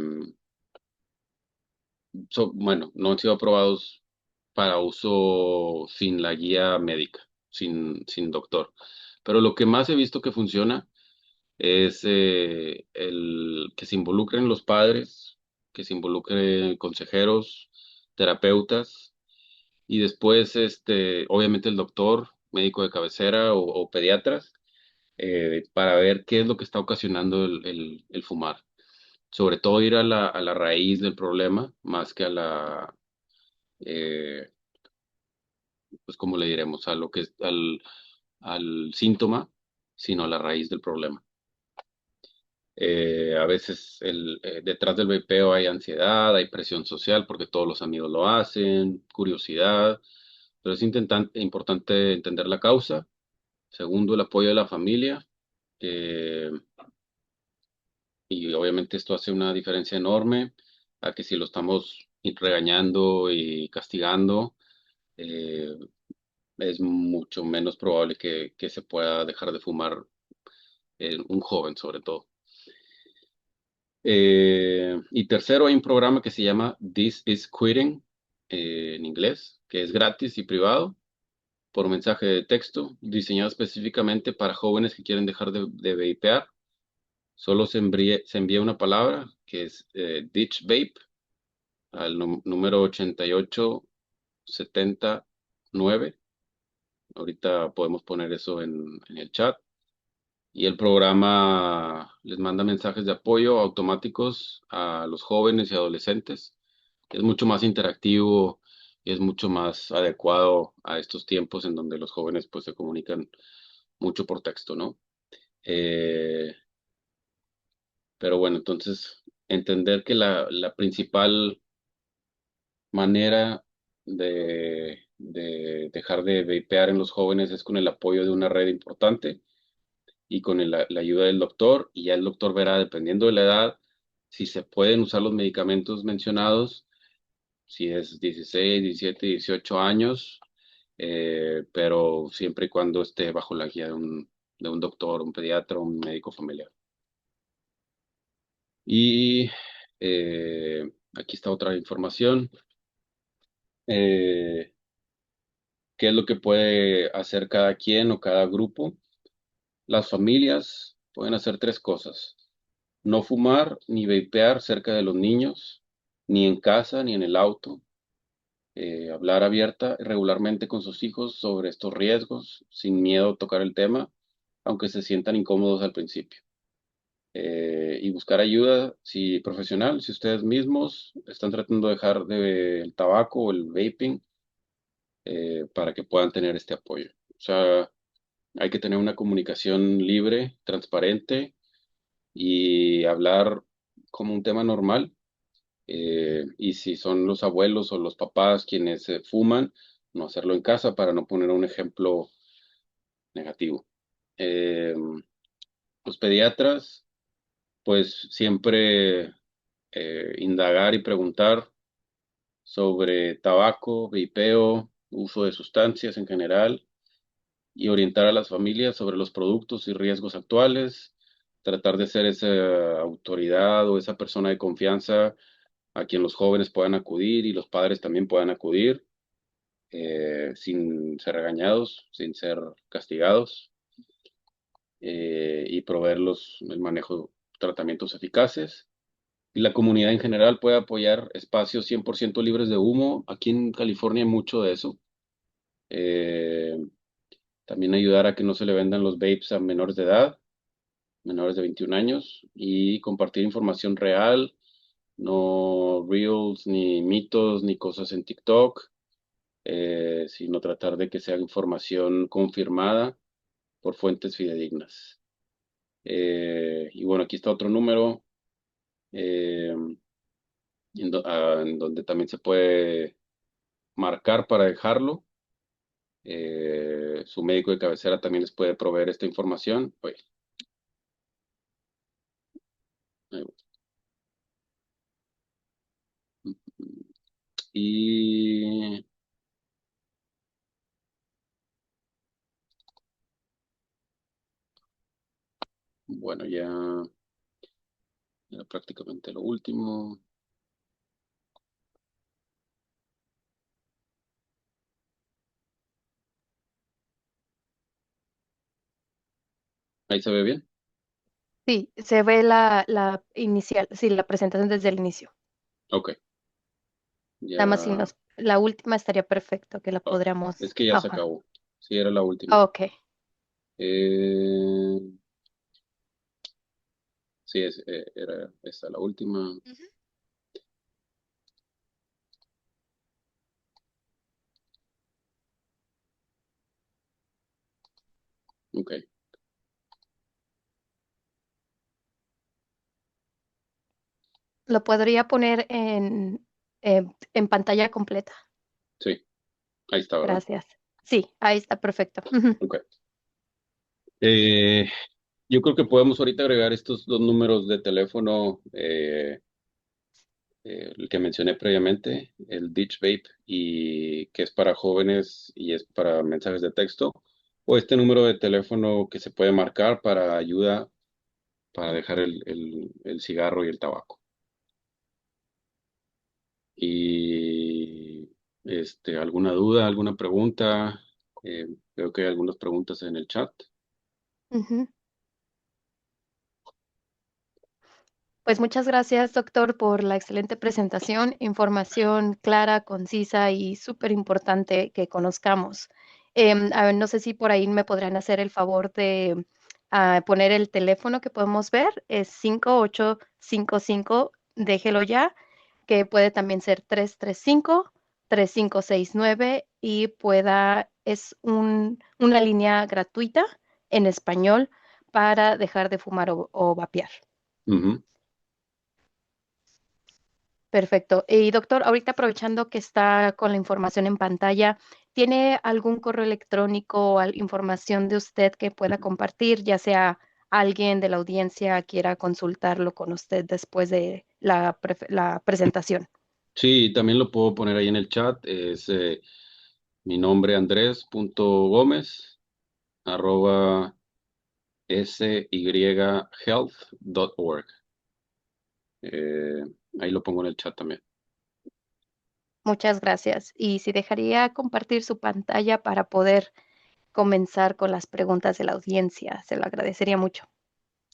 bueno, no han sido aprobados para uso sin la guía médica, sin doctor. Pero lo que más he visto que funciona es el que se involucren los padres, que se involucren consejeros, terapeutas y después, obviamente el doctor, médico de cabecera o pediatras, para ver qué es lo que está ocasionando el fumar. Sobre todo ir a la raíz del problema, más que a eh, pues como le diremos, a lo que es, al síntoma, sino a la raíz del problema. A veces detrás del vapeo hay ansiedad, hay presión social porque todos los amigos lo hacen, curiosidad, pero es importante entender la causa. Segundo, el apoyo de la familia. eh, y obviamente esto hace una diferencia enorme a que si lo estamos regañando y castigando, eh, es mucho menos probable que se pueda dejar de fumar un joven sobre todo. Y tercero, hay un programa que se llama This is Quitting, en inglés, que es gratis y privado por mensaje de texto, diseñado específicamente para jóvenes que quieren dejar de vapear. Solo se envía una palabra que es Ditch Vape al número 8879. Ahorita podemos poner eso en el chat. Y el programa les manda mensajes de apoyo automáticos a los jóvenes y adolescentes. Es mucho más interactivo y es mucho más adecuado a estos tiempos en donde los jóvenes pues se comunican mucho por texto, ¿no? Eh, pero bueno, entonces entender que la principal manera de dejar de vapear en los jóvenes es con el apoyo de una red importante y con la ayuda del doctor, y ya el doctor verá, dependiendo de la edad, si se pueden usar los medicamentos mencionados, si es 16, 17, 18 años, pero siempre y cuando esté bajo la guía de un doctor, un pediatra, un médico familiar. Y aquí está otra información. Eh, ¿Qué es lo que puede hacer cada quien o cada grupo? Las familias pueden hacer tres cosas: no fumar ni vapear cerca de los niños, ni en casa ni en el auto. Hablar abierta y regularmente con sus hijos sobre estos riesgos, sin miedo a tocar el tema, aunque se sientan incómodos al principio. Y buscar ayuda, si profesional, si ustedes mismos están tratando de dejar el tabaco o el vaping, para que puedan tener este apoyo. O sea, hay que tener una comunicación libre, transparente y hablar como un tema normal. Y si son los abuelos o los papás quienes fuman, no hacerlo en casa para no poner un ejemplo negativo. Eh, los pediatras, pues siempre indagar y preguntar sobre tabaco, vapeo, uso de sustancias en general y orientar a las familias sobre los productos y riesgos actuales, tratar de ser esa autoridad o esa persona de confianza a quien los jóvenes puedan acudir y los padres también puedan acudir, sin ser regañados, sin ser castigados, y proveerlos el manejo de tratamientos eficaces. Y la comunidad en general puede apoyar espacios 100% libres de humo. Aquí en California hay mucho de eso. Eh, También ayudar a que no se le vendan los vapes a menores de edad, menores de 21 años, y compartir información real, no reels, ni mitos, ni cosas en TikTok. sino tratar de que sea información confirmada por fuentes fidedignas. Y bueno, aquí está otro número eh, en donde también se puede marcar para dejarlo. Su médico de cabecera también les puede proveer esta información. Oye, ahí voy. Y bueno, ya era prácticamente lo último. Ahí se ve bien. Sí, se ve la inicial, sí, la presentación desde el inicio. Ok, Nada más si ya. nos, la última estaría perfecto que la Ah, es podríamos. que ya se Ajá. acabó. Sí, era la última. Ok, Eh, sí, era esta la última. Ujú. Ok, Lo podría poner en pantalla completa. sí, ahí está, ¿verdad? Gracias. Sí, ahí está perfecto. Ujú, Ok. Eh, yo creo que podemos ahorita agregar estos dos números de teléfono, el que mencioné previamente, el Ditch Vape, y que es para jóvenes y es para mensajes de texto, o este número de teléfono que se puede marcar para ayuda para dejar el cigarro y el tabaco. Y alguna duda, alguna pregunta. Veo que hay algunas preguntas en el chat. ujú. Pues muchas gracias, doctor, por la excelente presentación, información clara, concisa y súper importante que conozcamos. A ver, no sé si por ahí me podrán hacer el favor de poner el teléfono que podemos ver, es 5855, déjelo ya, que puede también ser 335-3569 y es una línea gratuita en español para dejar de fumar o vapear. Ujú. Perfecto. Y doctor, ahorita aprovechando que está con la información en pantalla, ¿tiene algún correo electrónico o información de usted que pueda compartir, ya sea alguien de la audiencia quiera consultarlo con usted después de la presentación? Sí, también lo puedo poner ahí en el chat. Es mi nombre andres.gómez arroba syhealth.org. Eh, ahí lo pongo en el chat también. Muchas gracias. Y si dejaría compartir su pantalla para poder comenzar con las preguntas de la audiencia, se lo agradecería mucho.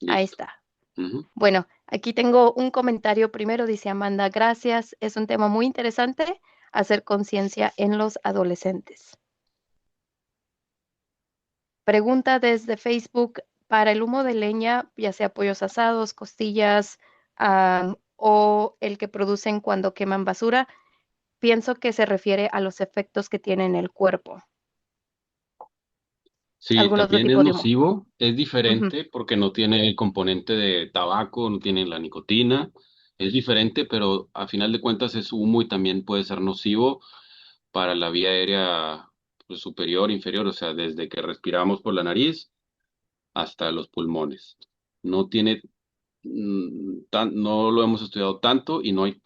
Ahí Listo. está. Ujú. Bueno, aquí tengo un comentario primero, dice Amanda, gracias. Es un tema muy interesante, hacer conciencia en los adolescentes. Pregunta desde Facebook, para el humo de leña, ya sea pollos asados, costillas, o el que producen cuando queman basura, pienso que se refiere a los efectos que tiene en el cuerpo. Sí, ¿Algún otro también es tipo de humo? nocivo, es Ujú. diferente porque no tiene el componente de tabaco, no tiene la nicotina, es diferente, pero a final de cuentas es humo y también puede ser nocivo para la vía aérea pues, superior, inferior, o sea, desde que respiramos por la nariz hasta los pulmones. No tiene, no lo hemos estudiado tanto y no hay,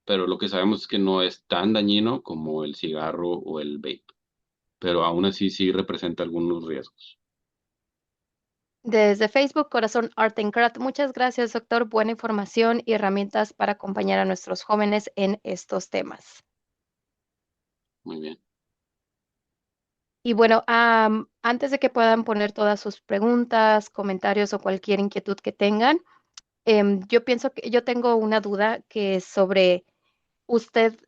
pero lo que sabemos es que no es tan dañino como el cigarro o el vape, pero aún así sí representa algunos riesgos. Desde Facebook, Corazón Art and Craft. Muchas gracias, doctor. Buena información y herramientas para acompañar a nuestros jóvenes en estos temas. Muy bien. Y bueno, antes de que puedan poner todas sus preguntas, comentarios o cualquier inquietud que tengan, yo pienso que yo tengo una duda que es sobre usted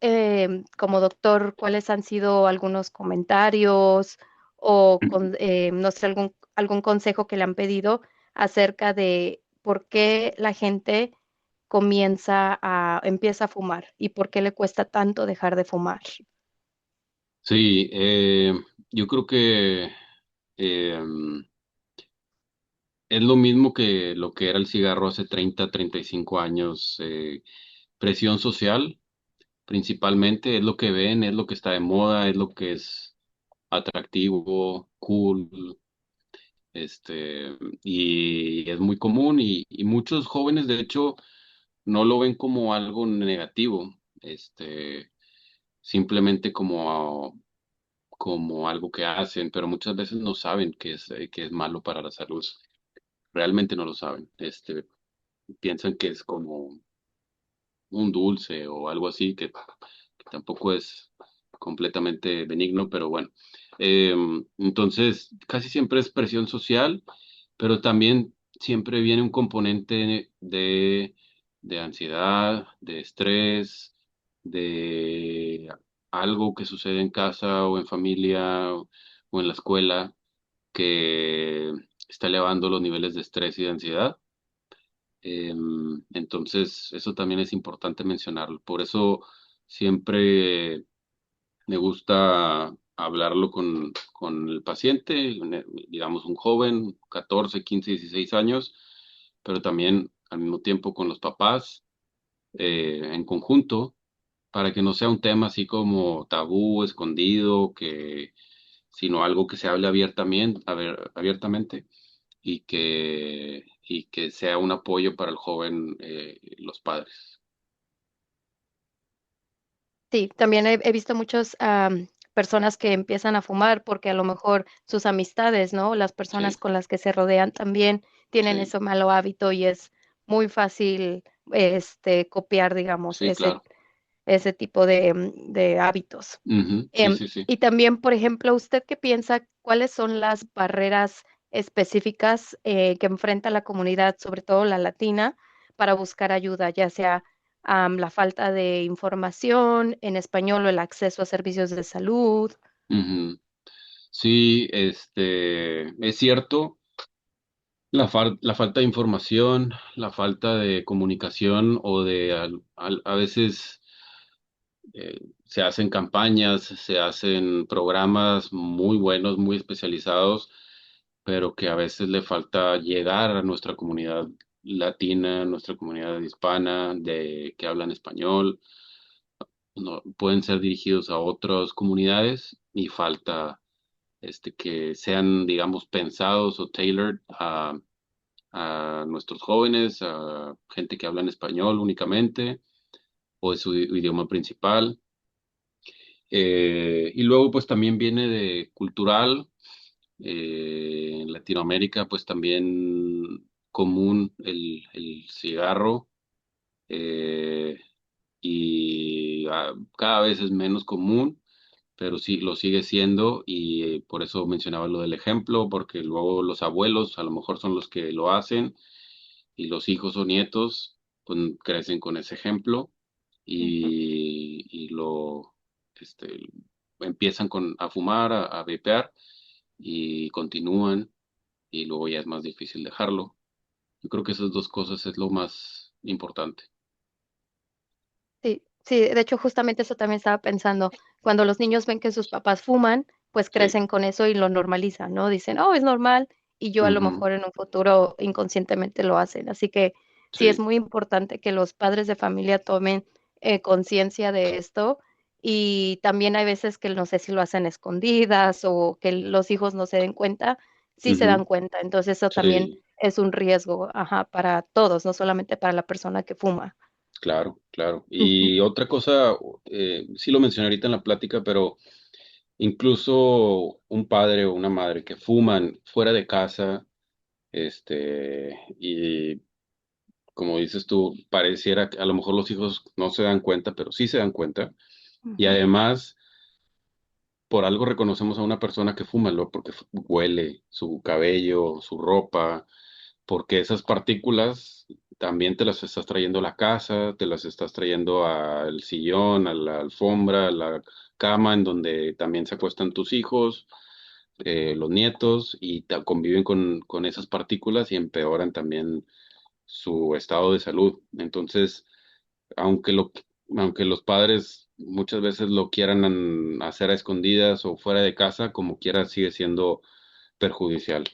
como doctor, ¿cuáles han sido algunos comentarios o no sé, algún consejo que le han pedido acerca de por qué la gente empieza a fumar y por qué le cuesta tanto dejar de fumar? Sí, yo creo que eh, es lo mismo que lo que era el cigarro hace 30, 35 años. Presión social, principalmente, es lo que ven, es lo que está de moda, es lo que es atractivo, cool, y es muy común y muchos jóvenes, de hecho, no lo ven como algo negativo, simplemente como algo que hacen, pero muchas veces no saben que es malo para la salud. Realmente no lo saben. Piensan que es como un dulce o algo así, que tampoco es completamente benigno, pero bueno. Entonces, casi siempre es presión social, pero también siempre viene un componente de ansiedad, de estrés, de algo que sucede en casa o en familia o en la escuela que está elevando los niveles de estrés y de ansiedad. Entonces, eso también es importante mencionarlo. Por eso siempre me gusta hablarlo con el paciente, digamos un joven, 14, 15, 16 años, pero también al mismo tiempo con los papás, en conjunto, para que no sea un tema así como tabú, escondido, sino algo que se hable abiertamente, abiertamente y que sea un apoyo para el joven, los padres. Sí, también he visto muchas personas que empiezan a fumar porque a lo mejor sus amistades, ¿no? Las personas Sí, con las que se rodean también tienen sí, ese malo hábito y es muy fácil, copiar, digamos, sí, claro. ese tipo de, de hábitos. Ujú, sí, sí, sí. Y también, por ejemplo, ¿usted qué piensa? ¿Cuáles son las barreras específicas que enfrenta la comunidad, sobre todo la latina, para buscar ayuda, ya sea la falta de información en español o el acceso a servicios de salud? Ujú. Sí, es cierto, la falta de información, la falta de comunicación o a veces se hacen campañas, se hacen programas muy buenos, muy especializados, pero que a veces le falta llegar a nuestra comunidad latina, nuestra comunidad hispana, que hablan español. No, pueden ser dirigidos a otras comunidades y falta que sean, digamos, pensados o tailored a nuestros jóvenes, a gente que habla en español únicamente o es su idioma principal. Y luego, pues también viene de cultural. En Latinoamérica, pues también común el cigarro. eh, y cada vez es menos común, pero sí lo sigue siendo y por eso mencionaba lo del ejemplo, porque luego los abuelos a lo mejor son los que lo hacen y los hijos o nietos pues crecen con ese ejemplo Ujú. y este, empiezan a fumar, a vapear y continúan y luego ya es más difícil dejarlo. Yo creo que esas dos cosas es lo más importante. Sí, sí, de hecho, justamente eso también estaba pensando. Cuando los niños ven que sus papás fuman, pues Sí, crecen con eso y lo normalizan, ¿no? Dicen, oh, es normal, y yo a lo ujú, mejor en un futuro inconscientemente lo hacen. Así que sí es sí, muy importante que los padres de familia tomen conciencia de esto. Y también hay veces que no sé si lo hacen escondidas o que los hijos no se den cuenta, sí se dan ujú, cuenta. Entonces eso también sí. es un riesgo, ajá, para todos, no solamente para la persona que fuma. Claro, claro. Ujú, Y otra cosa, sí lo mencioné ahorita en la plática, pero incluso un padre o una madre que fuman fuera de casa, y como dices tú, pareciera que a lo mejor los hijos no se dan cuenta, pero sí se dan cuenta. Y ujú. además, por algo reconocemos a una persona que fuma, ¿no? Porque huele su cabello, su ropa, porque esas partículas también te las estás trayendo a la casa, te las estás trayendo al sillón, a la alfombra, a la cama en donde también se acuestan tus hijos, los nietos, y conviven con esas partículas y empeoran también su estado de salud. Entonces, aunque aunque los padres muchas veces lo quieran hacer a escondidas o fuera de casa, como quiera sigue siendo perjudicial.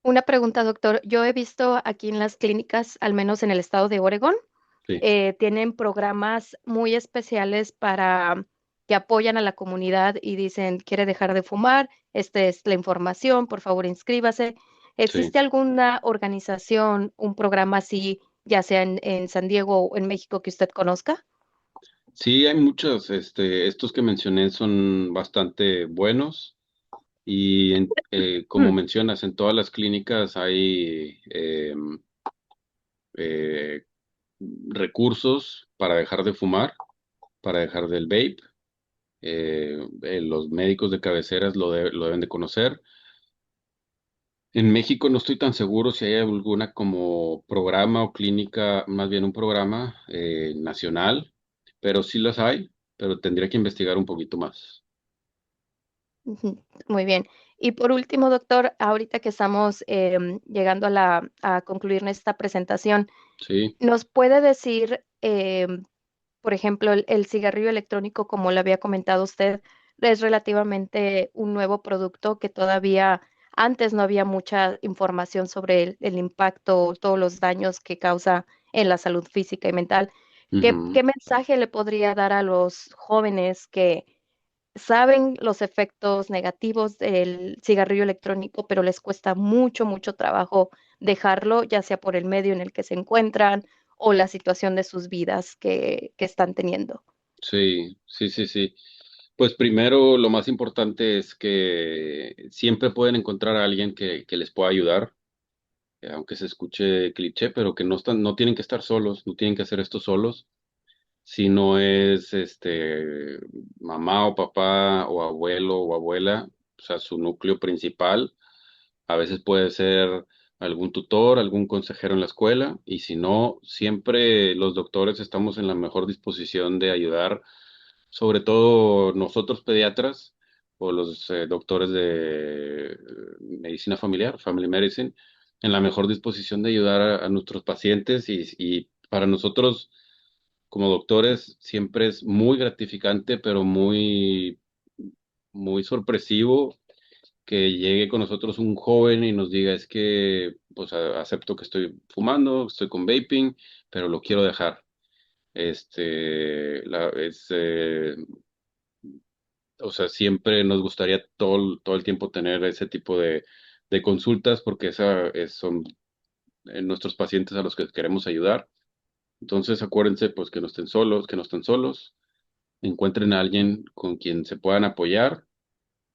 Una pregunta, doctor. Yo he visto aquí en las clínicas, al menos en el estado de Oregón, Sí, tienen programas muy especiales para que apoyan a la comunidad y dicen, quiere dejar de fumar, esta es la información, por favor inscríbase. sí. ¿Existe alguna organización, un programa así, ya sea en San Diego o en México que usted conozca? Sí, hay muchos, estos que mencioné son bastante buenos y como Mm, mencionas, en todas las clínicas hay eh, recursos para dejar de fumar, para dejar del vape. Los médicos de cabeceras lo deben de conocer. En México no estoy tan seguro si hay alguna como programa o clínica, más bien un programa nacional, pero sí las hay, pero tendría que investigar un poquito más. ujú, muy bien. Y por último, doctor, ahorita que estamos llegando a a concluir esta presentación, Sí. ¿nos puede decir, por ejemplo, el cigarrillo electrónico, como le había comentado usted, es relativamente un nuevo producto que todavía antes no había mucha información sobre el impacto, todos los daños que causa en la salud física y mental? Ujú. ¿Qué mensaje le podría dar a los jóvenes que saben los efectos negativos del cigarrillo electrónico, pero les cuesta mucho, mucho trabajo dejarlo, ya sea por el medio en el que se encuentran o la situación de sus vidas que están teniendo? Sí, sí, sí, sí. Pues primero, lo más importante es que siempre pueden encontrar a alguien que les pueda ayudar, aunque se escuche cliché, pero que no tienen que estar solos, no tienen que hacer esto solos. Si no es mamá o papá o abuelo o abuela, o sea, su núcleo principal, a veces puede ser algún tutor, algún consejero en la escuela, y si no, siempre los doctores estamos en la mejor disposición de ayudar, sobre todo nosotros pediatras o los doctores de medicina familiar, family medicine, en la mejor disposición de ayudar a nuestros pacientes y para nosotros como doctores siempre es muy gratificante, pero muy sorpresivo que llegue con nosotros un joven y nos diga, es que pues acepto que estoy fumando, estoy con vaping, pero lo quiero dejar. O sea, siempre nos gustaría todo el tiempo tener ese tipo de consultas porque son nuestros pacientes a los que queremos ayudar. Entonces, acuérdense pues que no estén solos, que no estén solos, encuentren a alguien con quien se puedan apoyar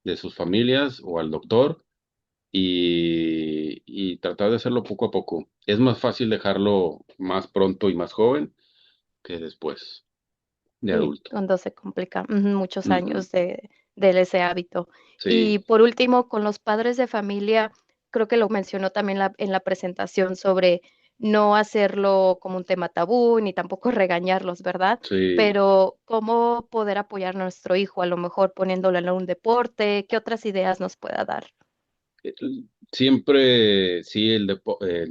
de sus familias o al doctor y tratar de hacerlo poco a poco. Es más fácil dejarlo más pronto y más joven que después de Sí, adulto. cuando se complica muchos Ujú. años de ese hábito. Sí, Y por último, con los padres de familia, creo que lo mencionó también en la presentación sobre no hacerlo como un tema tabú ni tampoco regañarlos, ¿verdad? sí. Pero cómo poder apoyar a nuestro hijo, a lo mejor poniéndolo en un deporte, ¿qué otras ideas nos pueda dar? Eh, Siempre, sí, el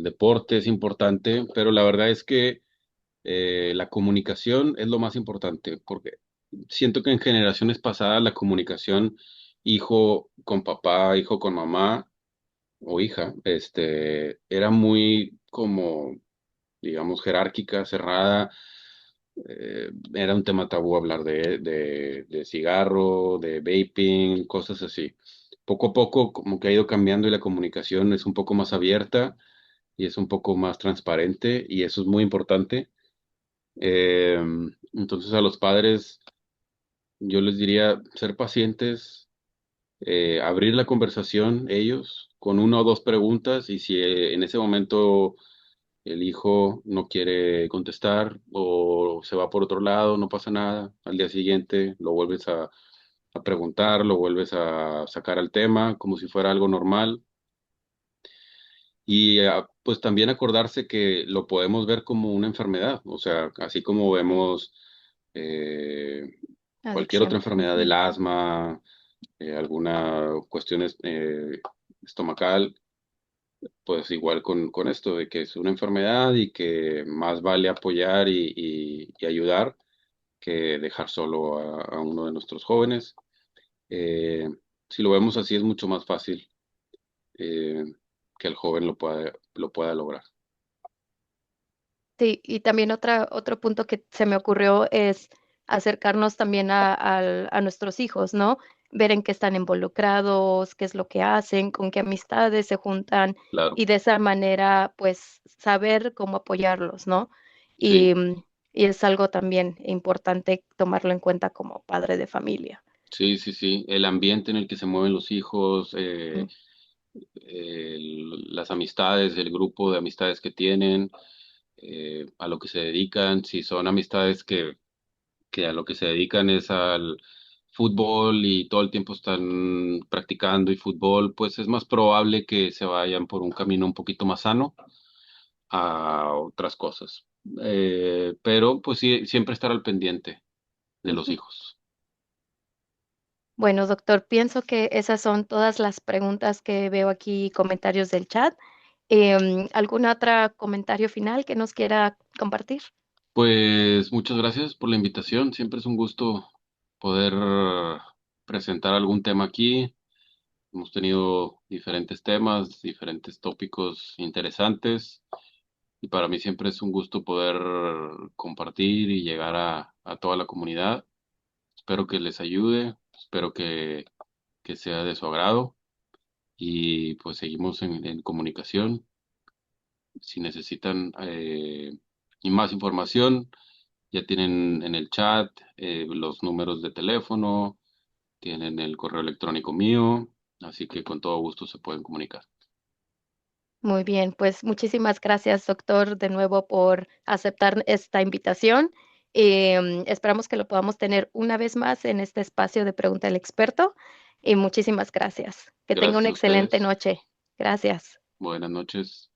deporte es importante, pero la verdad es que la comunicación es lo más importante, porque siento que en generaciones pasadas la comunicación hijo con papá, hijo con mamá o hija, era muy como, digamos, jerárquica, cerrada. Era un tema tabú hablar de cigarro, de vaping, cosas así. Poco a poco como que ha ido cambiando y la comunicación es un poco más abierta y es un poco más transparente y eso es muy importante. Eh, entonces a los padres yo les diría ser pacientes, abrir la conversación ellos con una o dos preguntas y si en ese momento el hijo no quiere contestar o se va por otro lado, no pasa nada. Al día siguiente lo vuelves a preguntar, lo vuelves a sacar al tema como si fuera algo normal. Y pues también acordarse que lo podemos ver como una enfermedad, o sea, así como vemos eh, cualquier otra Adicción. enfermedad Ujú. del asma, alguna cuestión estomacal, pues igual con esto de que es una enfermedad y que más vale apoyar y ayudar que dejar solo a uno de nuestros jóvenes. Eh, si lo vemos así, es mucho más fácil eh, que el joven lo pueda lograr. Sí, y también otro punto que se me ocurrió es acercarnos también a nuestros hijos, ¿no? Ver en qué están involucrados, qué es lo que hacen, con qué amistades se juntan Claro, y de esa manera, pues, saber cómo apoyarlos, ¿no? sí, Y, y es algo también importante tomarlo en cuenta como padre de familia. sí, sí, sí. El ambiente en el que se mueven los hijos, Mm, las amistades, el grupo de amistades que tienen, a lo que se dedican, si son amistades que a lo que se dedican es al fútbol y todo el tiempo están practicando y fútbol, pues es más probable que se vayan por un camino un poquito más sano a otras cosas. Pero pues sí, siempre estar al pendiente de los ujú. hijos. Bueno, doctor, pienso que esas son todas las preguntas que veo aquí, comentarios del chat. ¿Algún otro comentario final que nos quiera compartir? Pues muchas gracias por la invitación. Siempre es un gusto poder presentar algún tema aquí. Hemos tenido diferentes temas, diferentes tópicos interesantes y para mí siempre es un gusto poder compartir y llegar a toda la comunidad. Espero que les ayude, espero que sea de su agrado y pues seguimos en comunicación. Si necesitan y más información, ya tienen en el chat los números de teléfono, tienen el correo electrónico mío, así que con todo gusto se pueden comunicar. Muy bien, pues muchísimas gracias, doctor, de nuevo por aceptar esta invitación. Esperamos que lo podamos tener una vez más en este espacio de Pregunta al Experto. Y muchísimas gracias. Que tenga Gracias una a excelente ustedes. noche. Gracias. Buenas noches.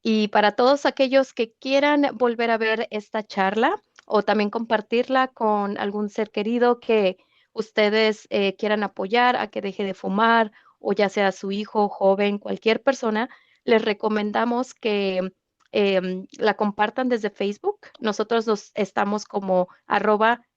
Y para todos aquellos que quieran volver a ver esta charla o también compartirla con algún ser querido que ustedes quieran apoyar a que deje de fumar o ya sea su hijo, joven, cualquier persona, les recomendamos que la compartan desde Facebook. Nosotros nos estamos como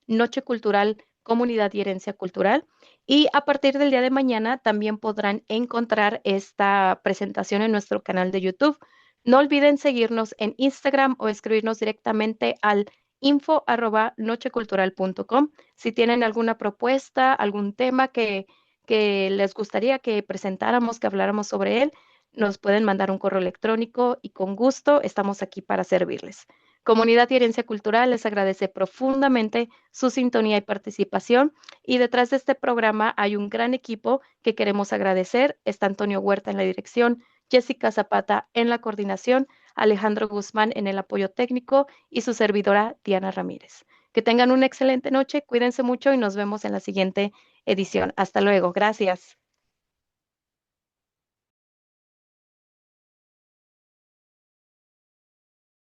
@Noche Cultural Comunidad y Herencia Cultural. Y a partir del día de mañana también podrán encontrar esta presentación en nuestro canal de YouTube. No olviden seguirnos en Instagram o escribirnos directamente al info@nochecultural.com. Si tienen alguna propuesta, algún tema que les gustaría que presentáramos, que habláramos sobre él, nos pueden mandar un correo electrónico y con gusto estamos aquí para servirles. Comunidad y Herencia Cultural les agradece profundamente su sintonía y participación y detrás de este programa hay un gran equipo que queremos agradecer. Está Antonio Huerta en la dirección, Jessica Zapata en la coordinación, Alejandro Guzmán en el apoyo técnico y su servidora Diana Ramírez. Que tengan una excelente noche, cuídense mucho y nos vemos en la siguiente edición. Hasta luego, gracias.